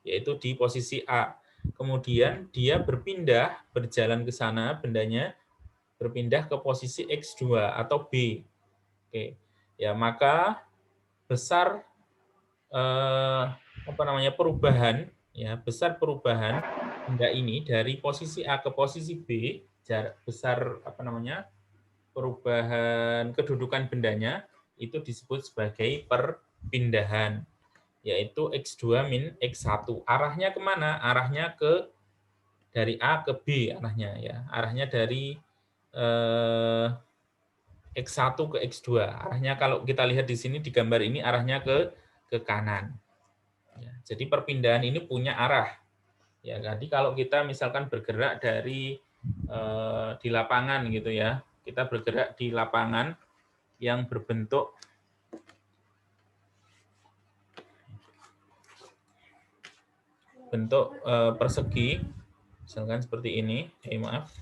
yaitu di posisi A. Kemudian dia berjalan ke sana, bendanya berpindah ke posisi X2 atau B. Oke. Ya, maka besar perubahan ya, besar perubahan benda ini dari posisi A ke posisi B, jarak besar perubahan kedudukan bendanya itu disebut sebagai perpindahan, yaitu X2 min X1. Arahnya kemana? Arahnya dari A ke B arahnya ya. Arahnya dari X1 ke X2. Arahnya kalau kita lihat di sini di gambar ini arahnya ke kanan. Ya, jadi perpindahan ini punya arah. Ya, jadi kalau kita misalkan bergerak dari di lapangan gitu ya, kita bergerak di lapangan yang berbentuk persegi, misalkan seperti ini. Maaf,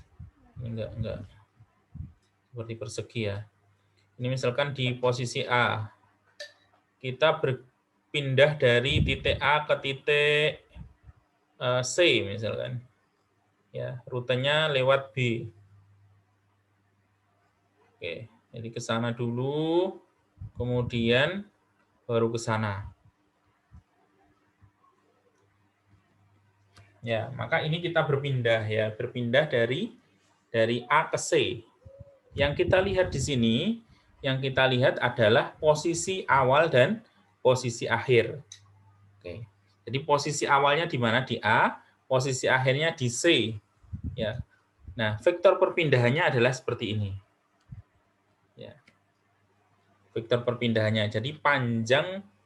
ini enggak seperti persegi ya. Ini misalkan di posisi A, kita berpindah dari titik A ke titik C misalkan. Ya, rutenya lewat B. Oke, jadi ke sana dulu, kemudian baru ke sana. Ya, maka ini kita berpindah ya, berpindah dari A ke C. Yang kita lihat di sini, yang kita lihat adalah posisi awal dan posisi akhir. Oke. Jadi posisi awalnya di mana? Di A, posisi akhirnya di C. Ya. Nah, vektor perpindahannya adalah seperti ini. Ya. Vektor perpindahannya. Jadi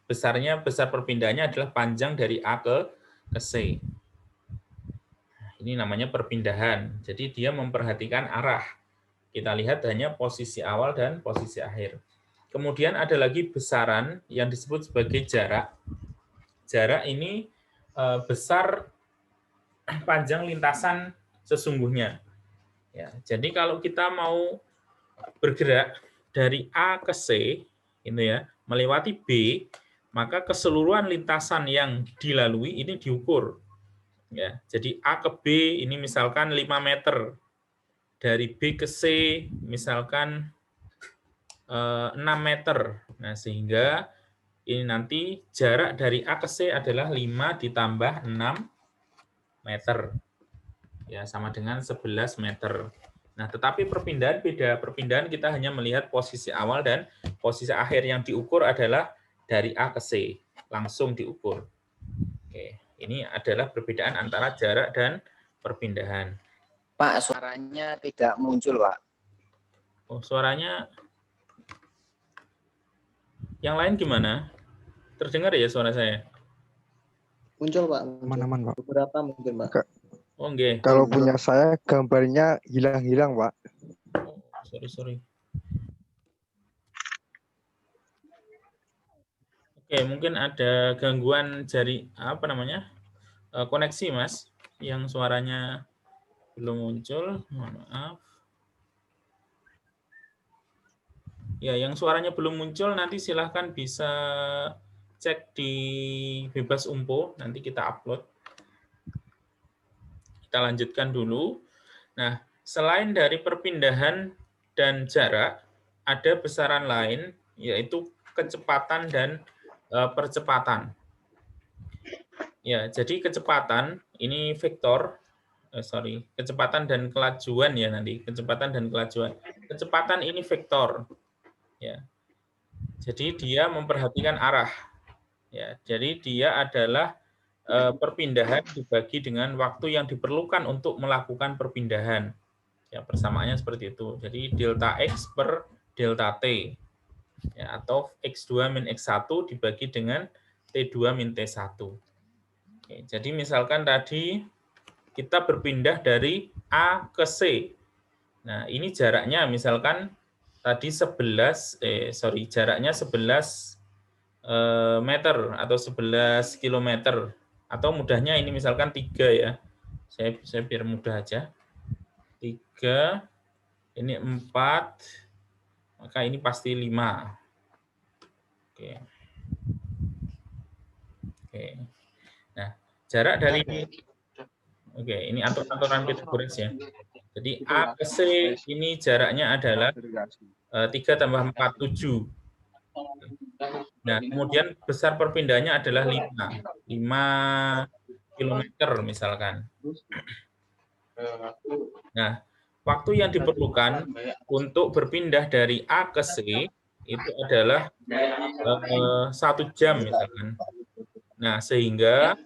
besar perpindahannya adalah panjang dari A ke C. Ini namanya perpindahan. Jadi dia memperhatikan arah. Kita lihat hanya posisi awal dan posisi akhir. Kemudian ada lagi besaran yang disebut sebagai jarak. Jarak ini besar panjang lintasan sesungguhnya. Ya, jadi kalau kita mau bergerak dari A ke C, ini ya, melewati B, maka keseluruhan lintasan yang dilalui ini diukur. Ya, jadi A ke B ini misalkan 5 meter. Dari B ke C misalkan 6 meter. Nah, sehingga ini nanti jarak dari A ke C adalah 5 ditambah 6 meter. Ya, sama dengan 11 meter. Nah, tetapi perpindahan beda. Perpindahan kita hanya melihat posisi awal dan posisi akhir. Yang diukur adalah dari A ke C. Langsung diukur. Oke, ini adalah perbedaan antara jarak dan perpindahan. Pak, suaranya tidak muncul, Pak. Oh, suaranya yang lain gimana? Terdengar ya suara saya? Muncul, Pak. Aman-aman, Pak. Beberapa mungkin, Pak. Oh, enggak. Kalau punya saya gambarnya hilang-hilang, Pak. Oh, sorry. Oke, mungkin ada gangguan koneksi, Mas, yang suaranya belum muncul. Mohon maaf. Ya, yang suaranya belum muncul nanti silahkan bisa cek di Bebas Umpo, nanti kita upload. Kita lanjutkan dulu. Nah, selain dari perpindahan dan jarak, ada besaran lain, yaitu kecepatan dan percepatan. Ya, jadi kecepatan ini vektor, kecepatan dan kelajuan ya nanti, kecepatan dan kelajuan. Kecepatan ini vektor, ya. Jadi dia memperhatikan arah, ya. Jadi dia adalah perpindahan dibagi dengan waktu yang diperlukan untuk melakukan perpindahan. Ya, persamaannya seperti itu. Jadi delta X per delta T. Ya, atau X2 min X1 dibagi dengan T2 min T1. Oke, jadi misalkan tadi kita berpindah dari A ke C. Nah, ini jaraknya misalkan tadi jaraknya 11 meter atau 11 kilometer. Atau mudahnya ini misalkan 3 ya. Saya biar mudah aja. 3, ini 4, maka ini pasti 5. Oke. Nah, jarak dari ini aturan Pythagoras ya. Jadi A ke C ini jaraknya adalah 3 tambah 4, 7. Nah, kemudian besar perpindahannya adalah 5 kilometer misalkan. Nah, waktu yang diperlukan untuk berpindah dari A ke C itu adalah 1 jam misalkan. Nah, sehingga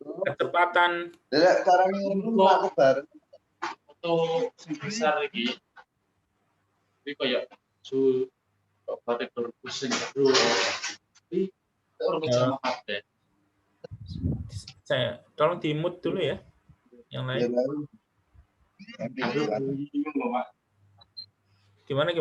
kecepatan untuk besar lagi ini kayak saya tolong di-mute dulu ya yang lain. Gimana?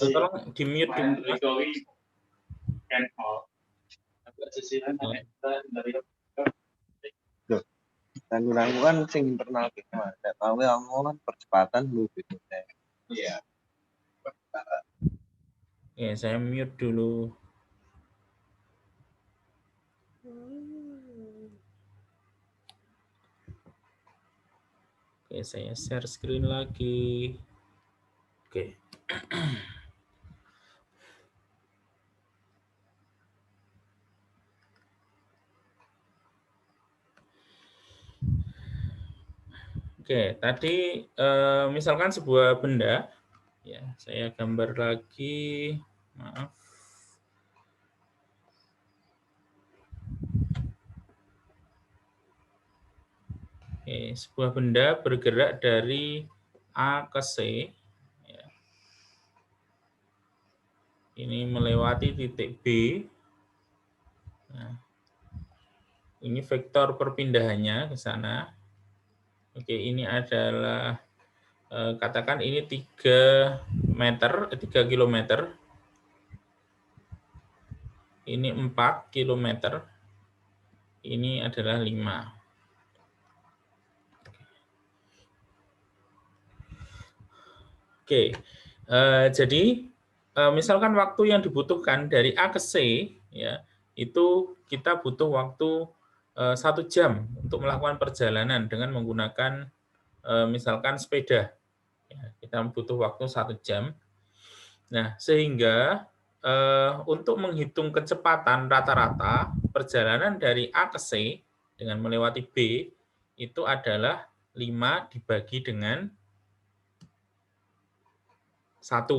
Tolong di-mute dulu. Dan aku kan sing internal gitu, Nek tahu aku kan percepatan lu gitu. Iya. Ya, saya mute dulu. Oke, saya share screen lagi. Oke. Oke, tadi misalkan sebuah benda, ya saya gambar lagi, maaf. Oke, sebuah benda bergerak dari A ke C, ya. Ini melewati titik B. Nah, ini vektor perpindahannya ke sana. Oke, ini adalah katakan ini 3 kilometer. Ini 4 kilometer. Ini adalah 5. Oke, jadi misalkan waktu yang dibutuhkan dari A ke C, ya itu kita butuh waktu 1 jam untuk melakukan perjalanan dengan menggunakan misalkan sepeda. Ya, kita butuh waktu 1 jam. Nah, sehingga untuk menghitung kecepatan rata-rata perjalanan dari A ke C dengan melewati B itu adalah 5 dibagi dengan 1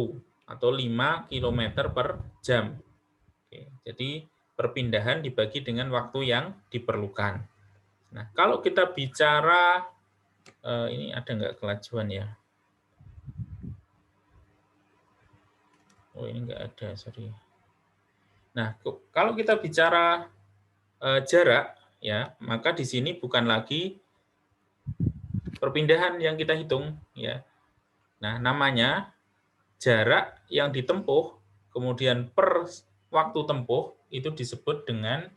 atau 5 km per jam. Oke, jadi perpindahan dibagi dengan waktu yang diperlukan. Nah, kalau kita bicara, ini ada nggak kelajuan ya? Oh, ini nggak ada, sorry. Nah, kalau kita bicara jarak, ya, maka di sini bukan lagi perpindahan yang kita hitung, ya. Nah, namanya jarak yang ditempuh, kemudian per waktu tempuh itu disebut dengan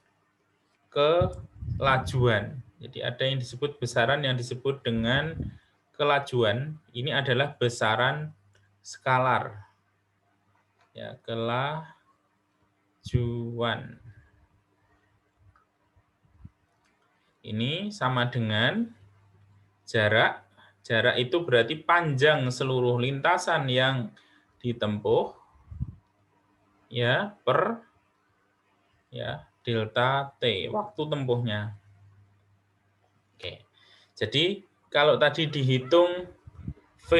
kelajuan. Jadi ada yang disebut besaran yang disebut dengan kelajuan. Ini adalah besaran skalar. Ya, kelajuan. Ini sama dengan jarak. Jarak itu berarti panjang seluruh lintasan yang ditempuh ya per ya delta T, waktu tempuhnya. Oke. Jadi kalau tadi dihitung V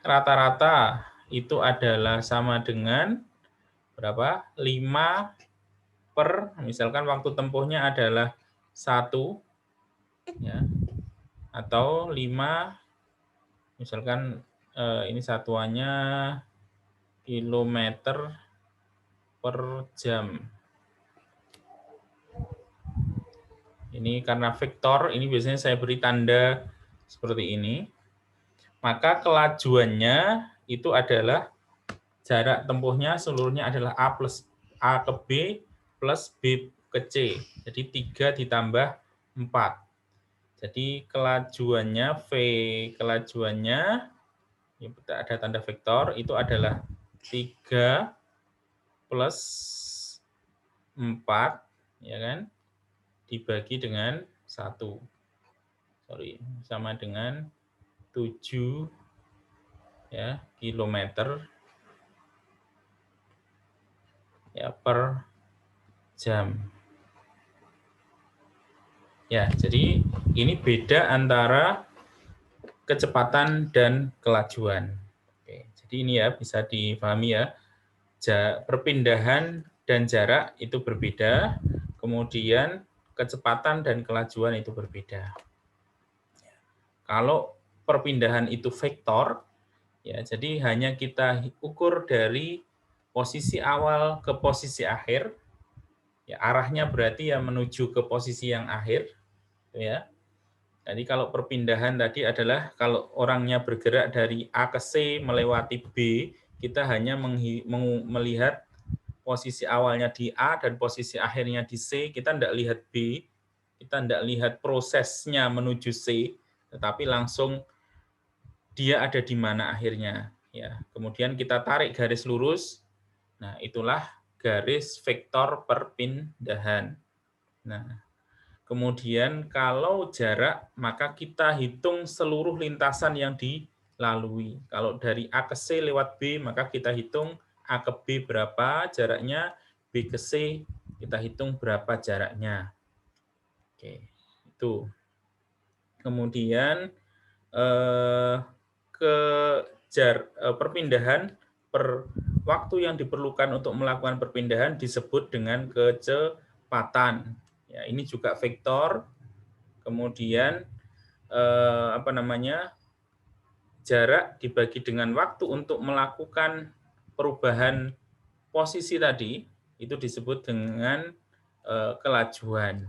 rata-rata itu adalah sama dengan berapa? 5 per, misalkan waktu tempuhnya adalah 1, ya, atau 5, misalkan ini satuannya kilometer per jam. Ini karena vektor, ini biasanya saya beri tanda seperti ini. Maka kelajuannya itu adalah jarak tempuhnya seluruhnya adalah A ke B plus B ke C. Jadi 3 ditambah 4. Jadi kelajuannya, V kelajuannya, ya ada tanda vektor, itu adalah 3 plus 4, ya kan, dibagi dengan 1. Sorry, sama dengan 7 ya, kilometer ya per jam. Ya, jadi ini beda antara kecepatan dan kelajuan. Oke, jadi ini ya bisa dipahami ya. Perpindahan dan jarak itu berbeda, kemudian kecepatan dan kelajuan itu berbeda. Kalau perpindahan itu vektor, ya jadi hanya kita ukur dari posisi awal ke posisi akhir, ya arahnya berarti ya menuju ke posisi yang akhir, ya. Jadi kalau perpindahan tadi adalah kalau orangnya bergerak dari A ke C melewati B, kita hanya melihat posisi awalnya di A dan posisi akhirnya di C, kita tidak lihat B, kita tidak lihat prosesnya menuju C, tetapi langsung dia ada di mana akhirnya. Ya, kemudian kita tarik garis lurus, nah itulah garis vektor perpindahan. Nah, kemudian kalau jarak, maka kita hitung seluruh lintasan yang dilalui. Kalau dari A ke C lewat B, maka kita hitung A ke B berapa jaraknya, B ke C kita hitung berapa jaraknya. Oke, itu. Kemudian perpindahan per waktu yang diperlukan untuk melakukan perpindahan disebut dengan kecepatan. Ya, ini juga vektor. Kemudian jarak dibagi dengan waktu untuk melakukan perubahan posisi tadi itu disebut dengan kelajuan,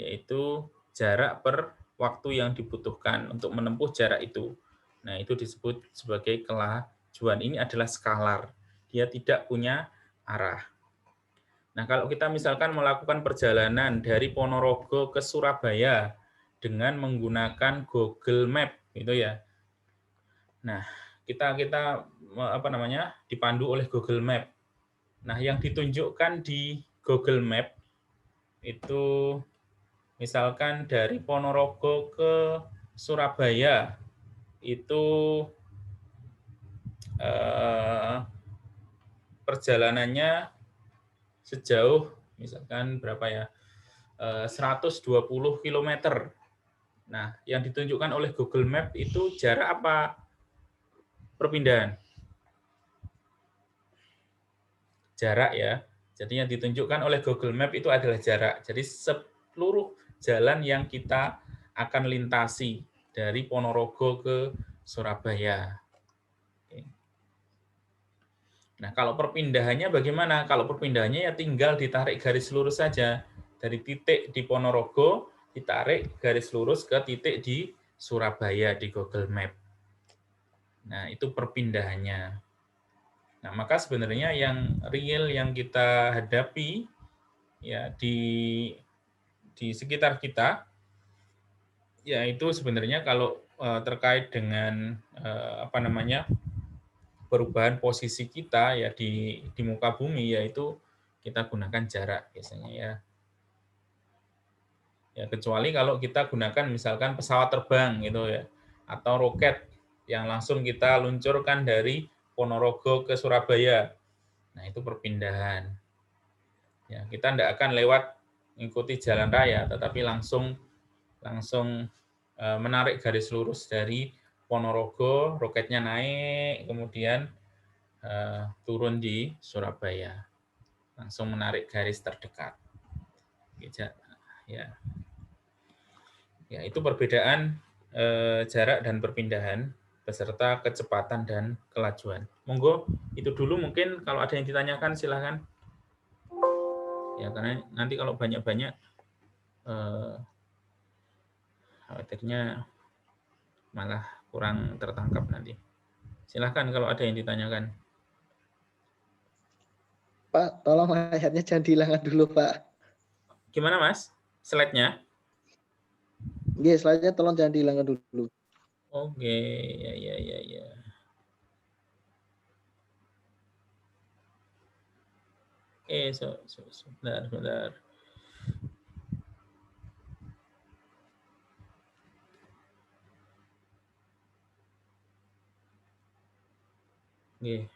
yaitu jarak per waktu yang dibutuhkan untuk menempuh jarak itu. Nah, itu disebut sebagai kelajuan. Ini adalah skalar. Dia tidak punya arah. Nah, kalau kita misalkan melakukan perjalanan dari Ponorogo ke Surabaya dengan menggunakan Google Map, gitu ya. Nah, kita dipandu oleh Google Map. Nah, yang ditunjukkan di Google Map itu misalkan dari Ponorogo ke Surabaya itu perjalanannya sejauh misalkan berapa ya, 120 km. Nah, yang ditunjukkan oleh Google Map itu jarak apa perpindahan? Jarak ya. Jadi yang ditunjukkan oleh Google Map itu adalah jarak. Jadi seluruh jalan yang kita akan lintasi dari Ponorogo ke Surabaya. Oke. Nah, kalau perpindahannya bagaimana? Kalau perpindahannya ya tinggal ditarik garis lurus saja. Dari titik di Ponorogo, ditarik garis lurus ke titik di Surabaya di Google Map. Nah, itu perpindahannya. Nah, maka sebenarnya yang real yang kita hadapi ya di sekitar kita, yaitu sebenarnya kalau terkait dengan perubahan posisi kita ya di muka bumi, yaitu kita gunakan jarak biasanya ya. Ya kecuali kalau kita gunakan misalkan pesawat terbang gitu ya, atau roket yang langsung kita luncurkan dari Ponorogo ke Surabaya. Nah, itu perpindahan. Ya, kita tidak akan lewat mengikuti jalan raya, tetapi langsung menarik garis lurus dari Ponorogo, roketnya naik, kemudian turun di Surabaya. Langsung menarik garis terdekat. Ya. Ya, itu perbedaan jarak dan perpindahan beserta kecepatan dan kelajuan. Monggo, itu dulu mungkin kalau ada yang ditanyakan silahkan. Ya, karena nanti kalau banyak-banyak khawatirnya malah kurang tertangkap nanti. Silahkan kalau ada yang ditanyakan. Pak, tolong ayatnya jangan dihilangkan dulu, Pak. Gimana, Mas? Slide-nya? Iya, slide-nya tolong jangan dihilangkan dulu. Oke, ya. Sebentar. Oke.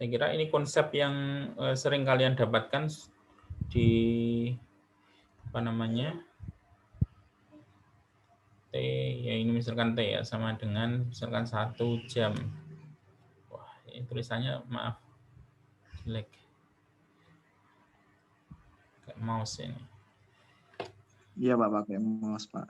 Saya kira ini konsep yang sering kalian dapatkan di T, ya ini misalkan T ya, sama dengan misalkan 1 jam. Wah, ini tulisannya maaf, jelek. Kayak mouse ini. Iya, Pak, pakai mouse, Pak.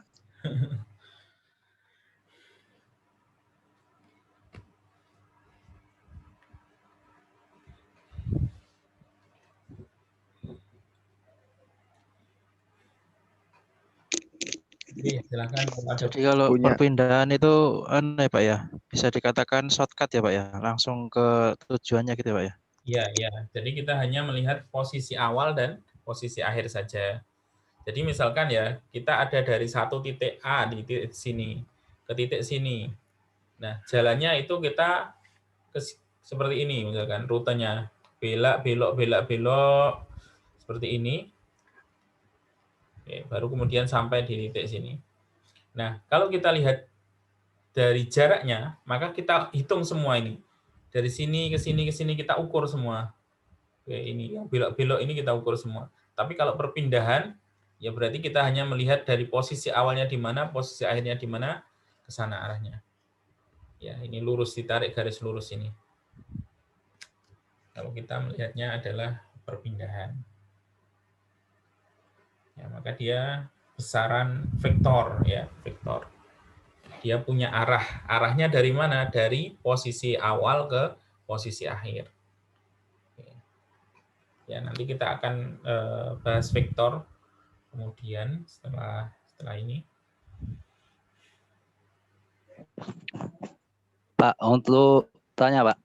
Silakan. Jadi kalau perpindahan itu ya Pak ya, bisa dikatakan shortcut ya Pak ya, langsung ke tujuannya gitu ya Pak ya. Iya. Jadi kita hanya melihat posisi awal dan posisi akhir saja. Jadi misalkan ya, kita ada dari satu titik A di titik sini ke titik sini. Nah, jalannya itu kita seperti ini misalkan rutenya, belok seperti ini. Oke, baru kemudian sampai di titik sini. Nah, kalau kita lihat dari jaraknya, maka kita hitung semua ini. Dari sini ke sini kita ukur semua. Oke, ini yang belok-belok ini kita ukur semua. Tapi kalau perpindahan, ya berarti kita hanya melihat dari posisi awalnya di mana, posisi akhirnya di mana, ke sana arahnya. Ya, ini lurus, ditarik garis lurus ini. Kalau kita melihatnya adalah perpindahan. Ya, maka dia besaran vektor ya, vektor. Dia punya arah. Arahnya dari mana? Dari posisi awal ke posisi akhir. Ya, nanti kita akan bahas vektor kemudian setelah ini. Pak, untuk tanya, Pak.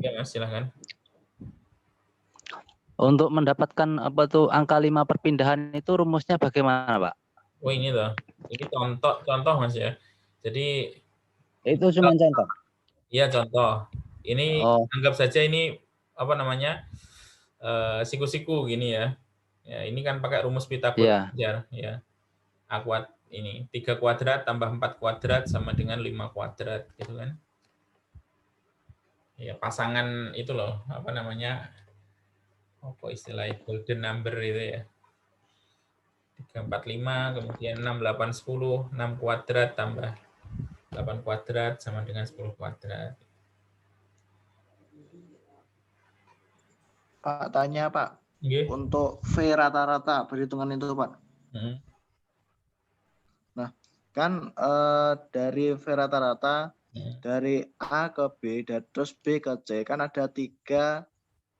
Ya, Mas, silakan. Untuk mendapatkan angka 5 perpindahan itu rumusnya bagaimana, Pak? Oh, ini loh. Ini contoh Mas ya. Jadi itu cuma contoh. Iya, contoh. Ini anggap saja ini siku-siku gini ya. Ya, ini kan pakai rumus Pythagoras ya. A kuadrat ini 3 kuadrat tambah 4 kuadrat sama dengan 5 kuadrat gitu kan. Ya, pasangan itu loh, apa namanya? Apa istilah golden number itu ya. 3 4 5 kemudian 6 8 10, 6 kuadrat tambah 8 kuadrat sama dengan 10 kuadrat. Pak, tanya Pak. Okay. Untuk V rata-rata perhitungan itu Pak. Nah, kan dari V rata-rata dari A ke B dan terus B ke C kan ada 3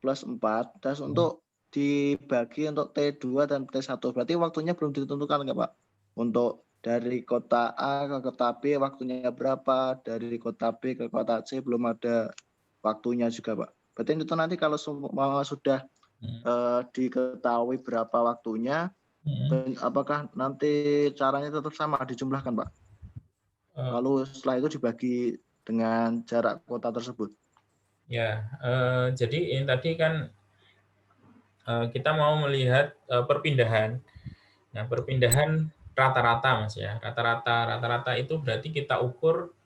plus 4. Terus untuk dibagi untuk T2 dan T1. Berarti waktunya belum ditentukan nggak Pak? Untuk dari kota A ke kota B waktunya berapa? Dari kota B ke kota C belum ada waktunya juga Pak. Berarti itu nanti kalau semua sudah diketahui berapa waktunya, apakah nanti caranya tetap sama dijumlahkan Pak? Lalu setelah itu dibagi dengan jarak kota tersebut. Ya, jadi ini tadi kan kita mau melihat perpindahan. Nah, perpindahan rata-rata Mas ya. Rata-rata itu berarti kita ukur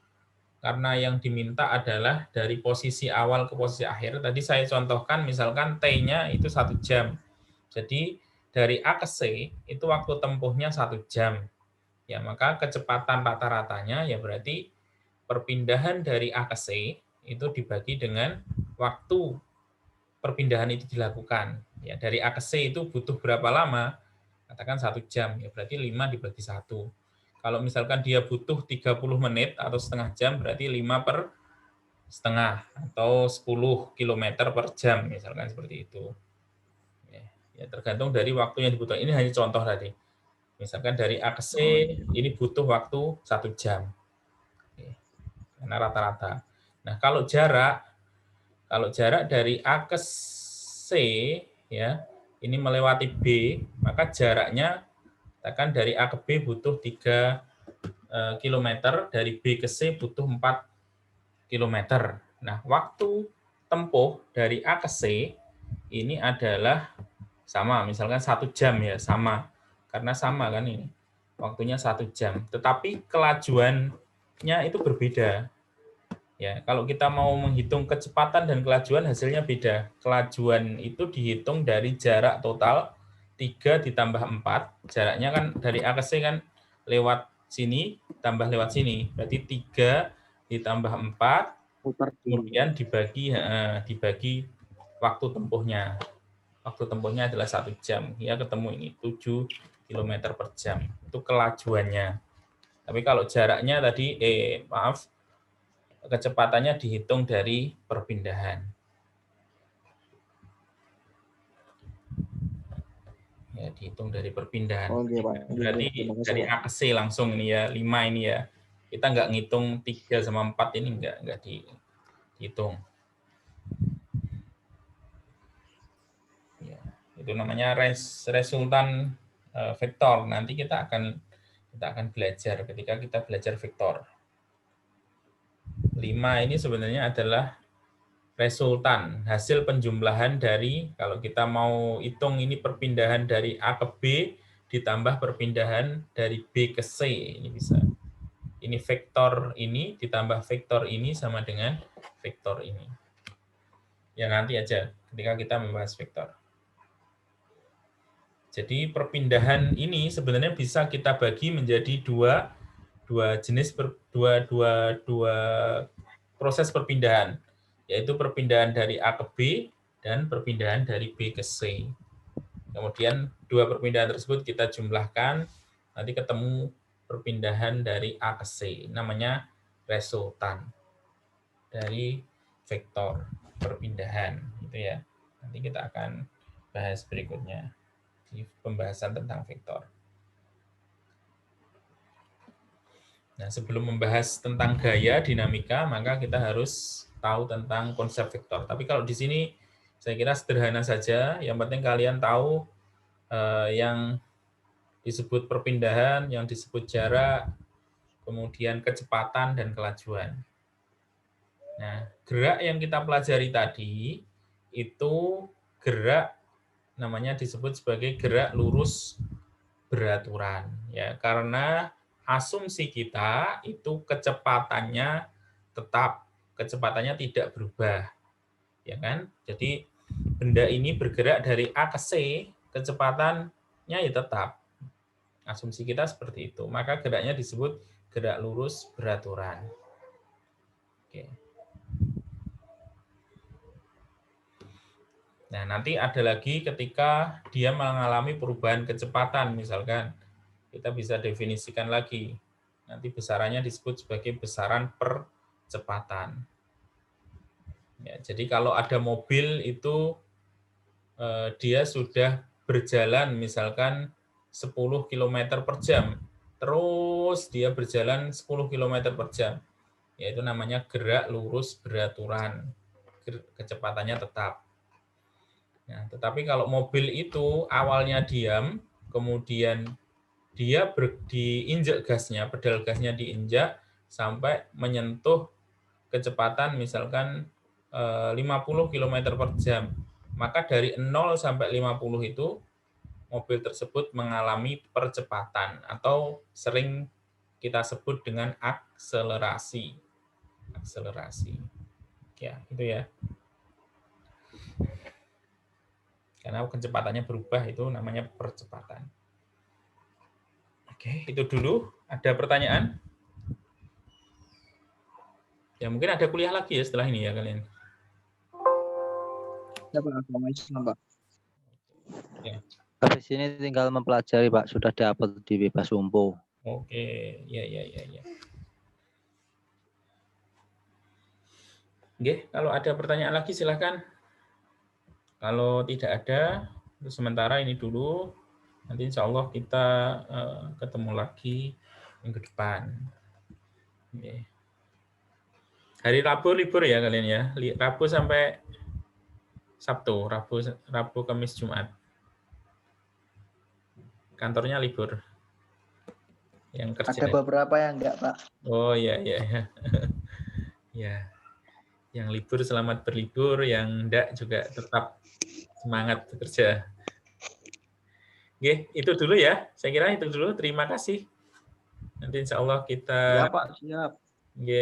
karena yang diminta adalah dari posisi awal ke posisi akhir. Tadi saya contohkan misalkan T-nya itu 1 jam. Jadi dari A ke C itu waktu tempuhnya 1 jam. Ya, maka kecepatan rata-ratanya ya berarti perpindahan dari A ke C itu dibagi dengan waktu perpindahan itu dilakukan. Ya, dari A ke C itu butuh berapa lama? Katakan 1 jam, ya berarti 5 dibagi 1. Kalau misalkan dia butuh 30 menit atau setengah jam, berarti 5 per setengah, atau 10 km per jam, misalkan seperti itu. Ya, tergantung dari waktu yang dibutuhkan. Ini hanya contoh tadi. Misalkan dari A ke C, ini butuh waktu 1 jam. Karena rata-rata. Nah, kalau jarak dari A ke C, ya, ini melewati B, maka jaraknya katakan dari A ke B butuh 3 km, dari B ke C butuh 4 km. Nah, waktu tempuh dari A ke C ini adalah sama, misalkan 1 jam ya, sama. Karena sama kan ini, waktunya 1 jam. Tetapi kelajuannya itu berbeda. Ya, kalau kita mau menghitung kecepatan dan kelajuan hasilnya beda. Kelajuan itu dihitung dari jarak total 3 ditambah 4. Jaraknya kan dari A ke C kan lewat sini tambah lewat sini. Berarti 3 ditambah 4 kemudian dibagi waktu tempuhnya. Waktu tempuhnya adalah 1 jam. Ya, ketemu ini 7 km per jam. Itu kelajuannya. Tapi kalau jaraknya tadi kecepatannya dihitung dari perpindahan. Ya, dihitung dari perpindahan. Berarti dari A ke C langsung ini ya, 5 ini ya. Kita nggak ngitung 3 sama 4 ini nggak dihitung. Ya, itu namanya resultan vektor. Nanti kita akan belajar ketika kita belajar vektor. 5 ini sebenarnya adalah resultan, hasil penjumlahan dari, kalau kita mau hitung ini perpindahan dari A ke B, ditambah perpindahan dari B ke C, ini bisa. Ini vektor ini, ditambah vektor ini sama dengan vektor ini. Ya nanti aja, ketika kita membahas vektor. Jadi perpindahan ini sebenarnya bisa kita bagi menjadi dua proses perpindahan, yaitu perpindahan dari A ke B dan perpindahan dari B ke C. Kemudian dua perpindahan tersebut kita jumlahkan, nanti ketemu perpindahan dari A ke C. Namanya resultan dari vektor perpindahan. Gitu ya. Nanti kita akan bahas berikutnya di pembahasan tentang vektor. Nah, sebelum membahas tentang gaya dinamika, maka kita harus tahu tentang konsep vektor. Tapi kalau di sini saya kira sederhana saja. Yang penting kalian tahu yang disebut perpindahan, yang disebut jarak, kemudian kecepatan dan kelajuan. Nah, gerak yang kita pelajari tadi itu gerak namanya disebut sebagai gerak lurus beraturan, ya, karena asumsi kita itu kecepatannya tetap, kecepatannya tidak berubah, ya kan? Jadi benda ini bergerak dari A ke C, kecepatannya ya tetap. Asumsi kita seperti itu, maka geraknya disebut gerak lurus beraturan. Oke. Nah, nanti ada lagi ketika dia mengalami perubahan kecepatan, misalkan. Kita bisa definisikan lagi. Nanti besarannya disebut sebagai besaran percepatan. Ya, jadi kalau ada mobil itu dia sudah berjalan misalkan 10 km per jam, terus dia berjalan 10 km per jam, yaitu namanya gerak lurus beraturan, kecepatannya tetap. Nah, tetapi kalau mobil itu awalnya diam, kemudian dia diinjak gasnya, pedal gasnya diinjak sampai menyentuh kecepatan misalkan 50 km per jam. Maka dari 0 sampai 50 itu mobil tersebut mengalami percepatan atau sering kita sebut dengan akselerasi. Akselerasi. Ya, itu ya. Karena kecepatannya berubah itu namanya percepatan. Oke, itu dulu. Ada pertanyaan? Ya, mungkin ada kuliah lagi ya setelah ini ya kalian. Ya, Pak. Ya. Habis ini tinggal mempelajari, Pak. Sudah diupload di Bebas Umpo. Oke, ya. Oke, kalau ada pertanyaan lagi silahkan. Kalau tidak ada, untuk sementara ini dulu. Nanti insya Allah kita ketemu lagi minggu depan. Oke. Hari Rabu libur ya kalian ya. Rabu sampai Sabtu, Rabu, Kamis, Jumat. Kantornya libur. Yang kerja. Ada beberapa yang enggak, Pak. Oh iya. Ya. Yang libur selamat berlibur, yang enggak juga tetap semangat bekerja. Oke, itu dulu ya. Saya kira itu dulu. Terima kasih. Nanti insya Allah kita... Ya, Pak. Siap. Oke,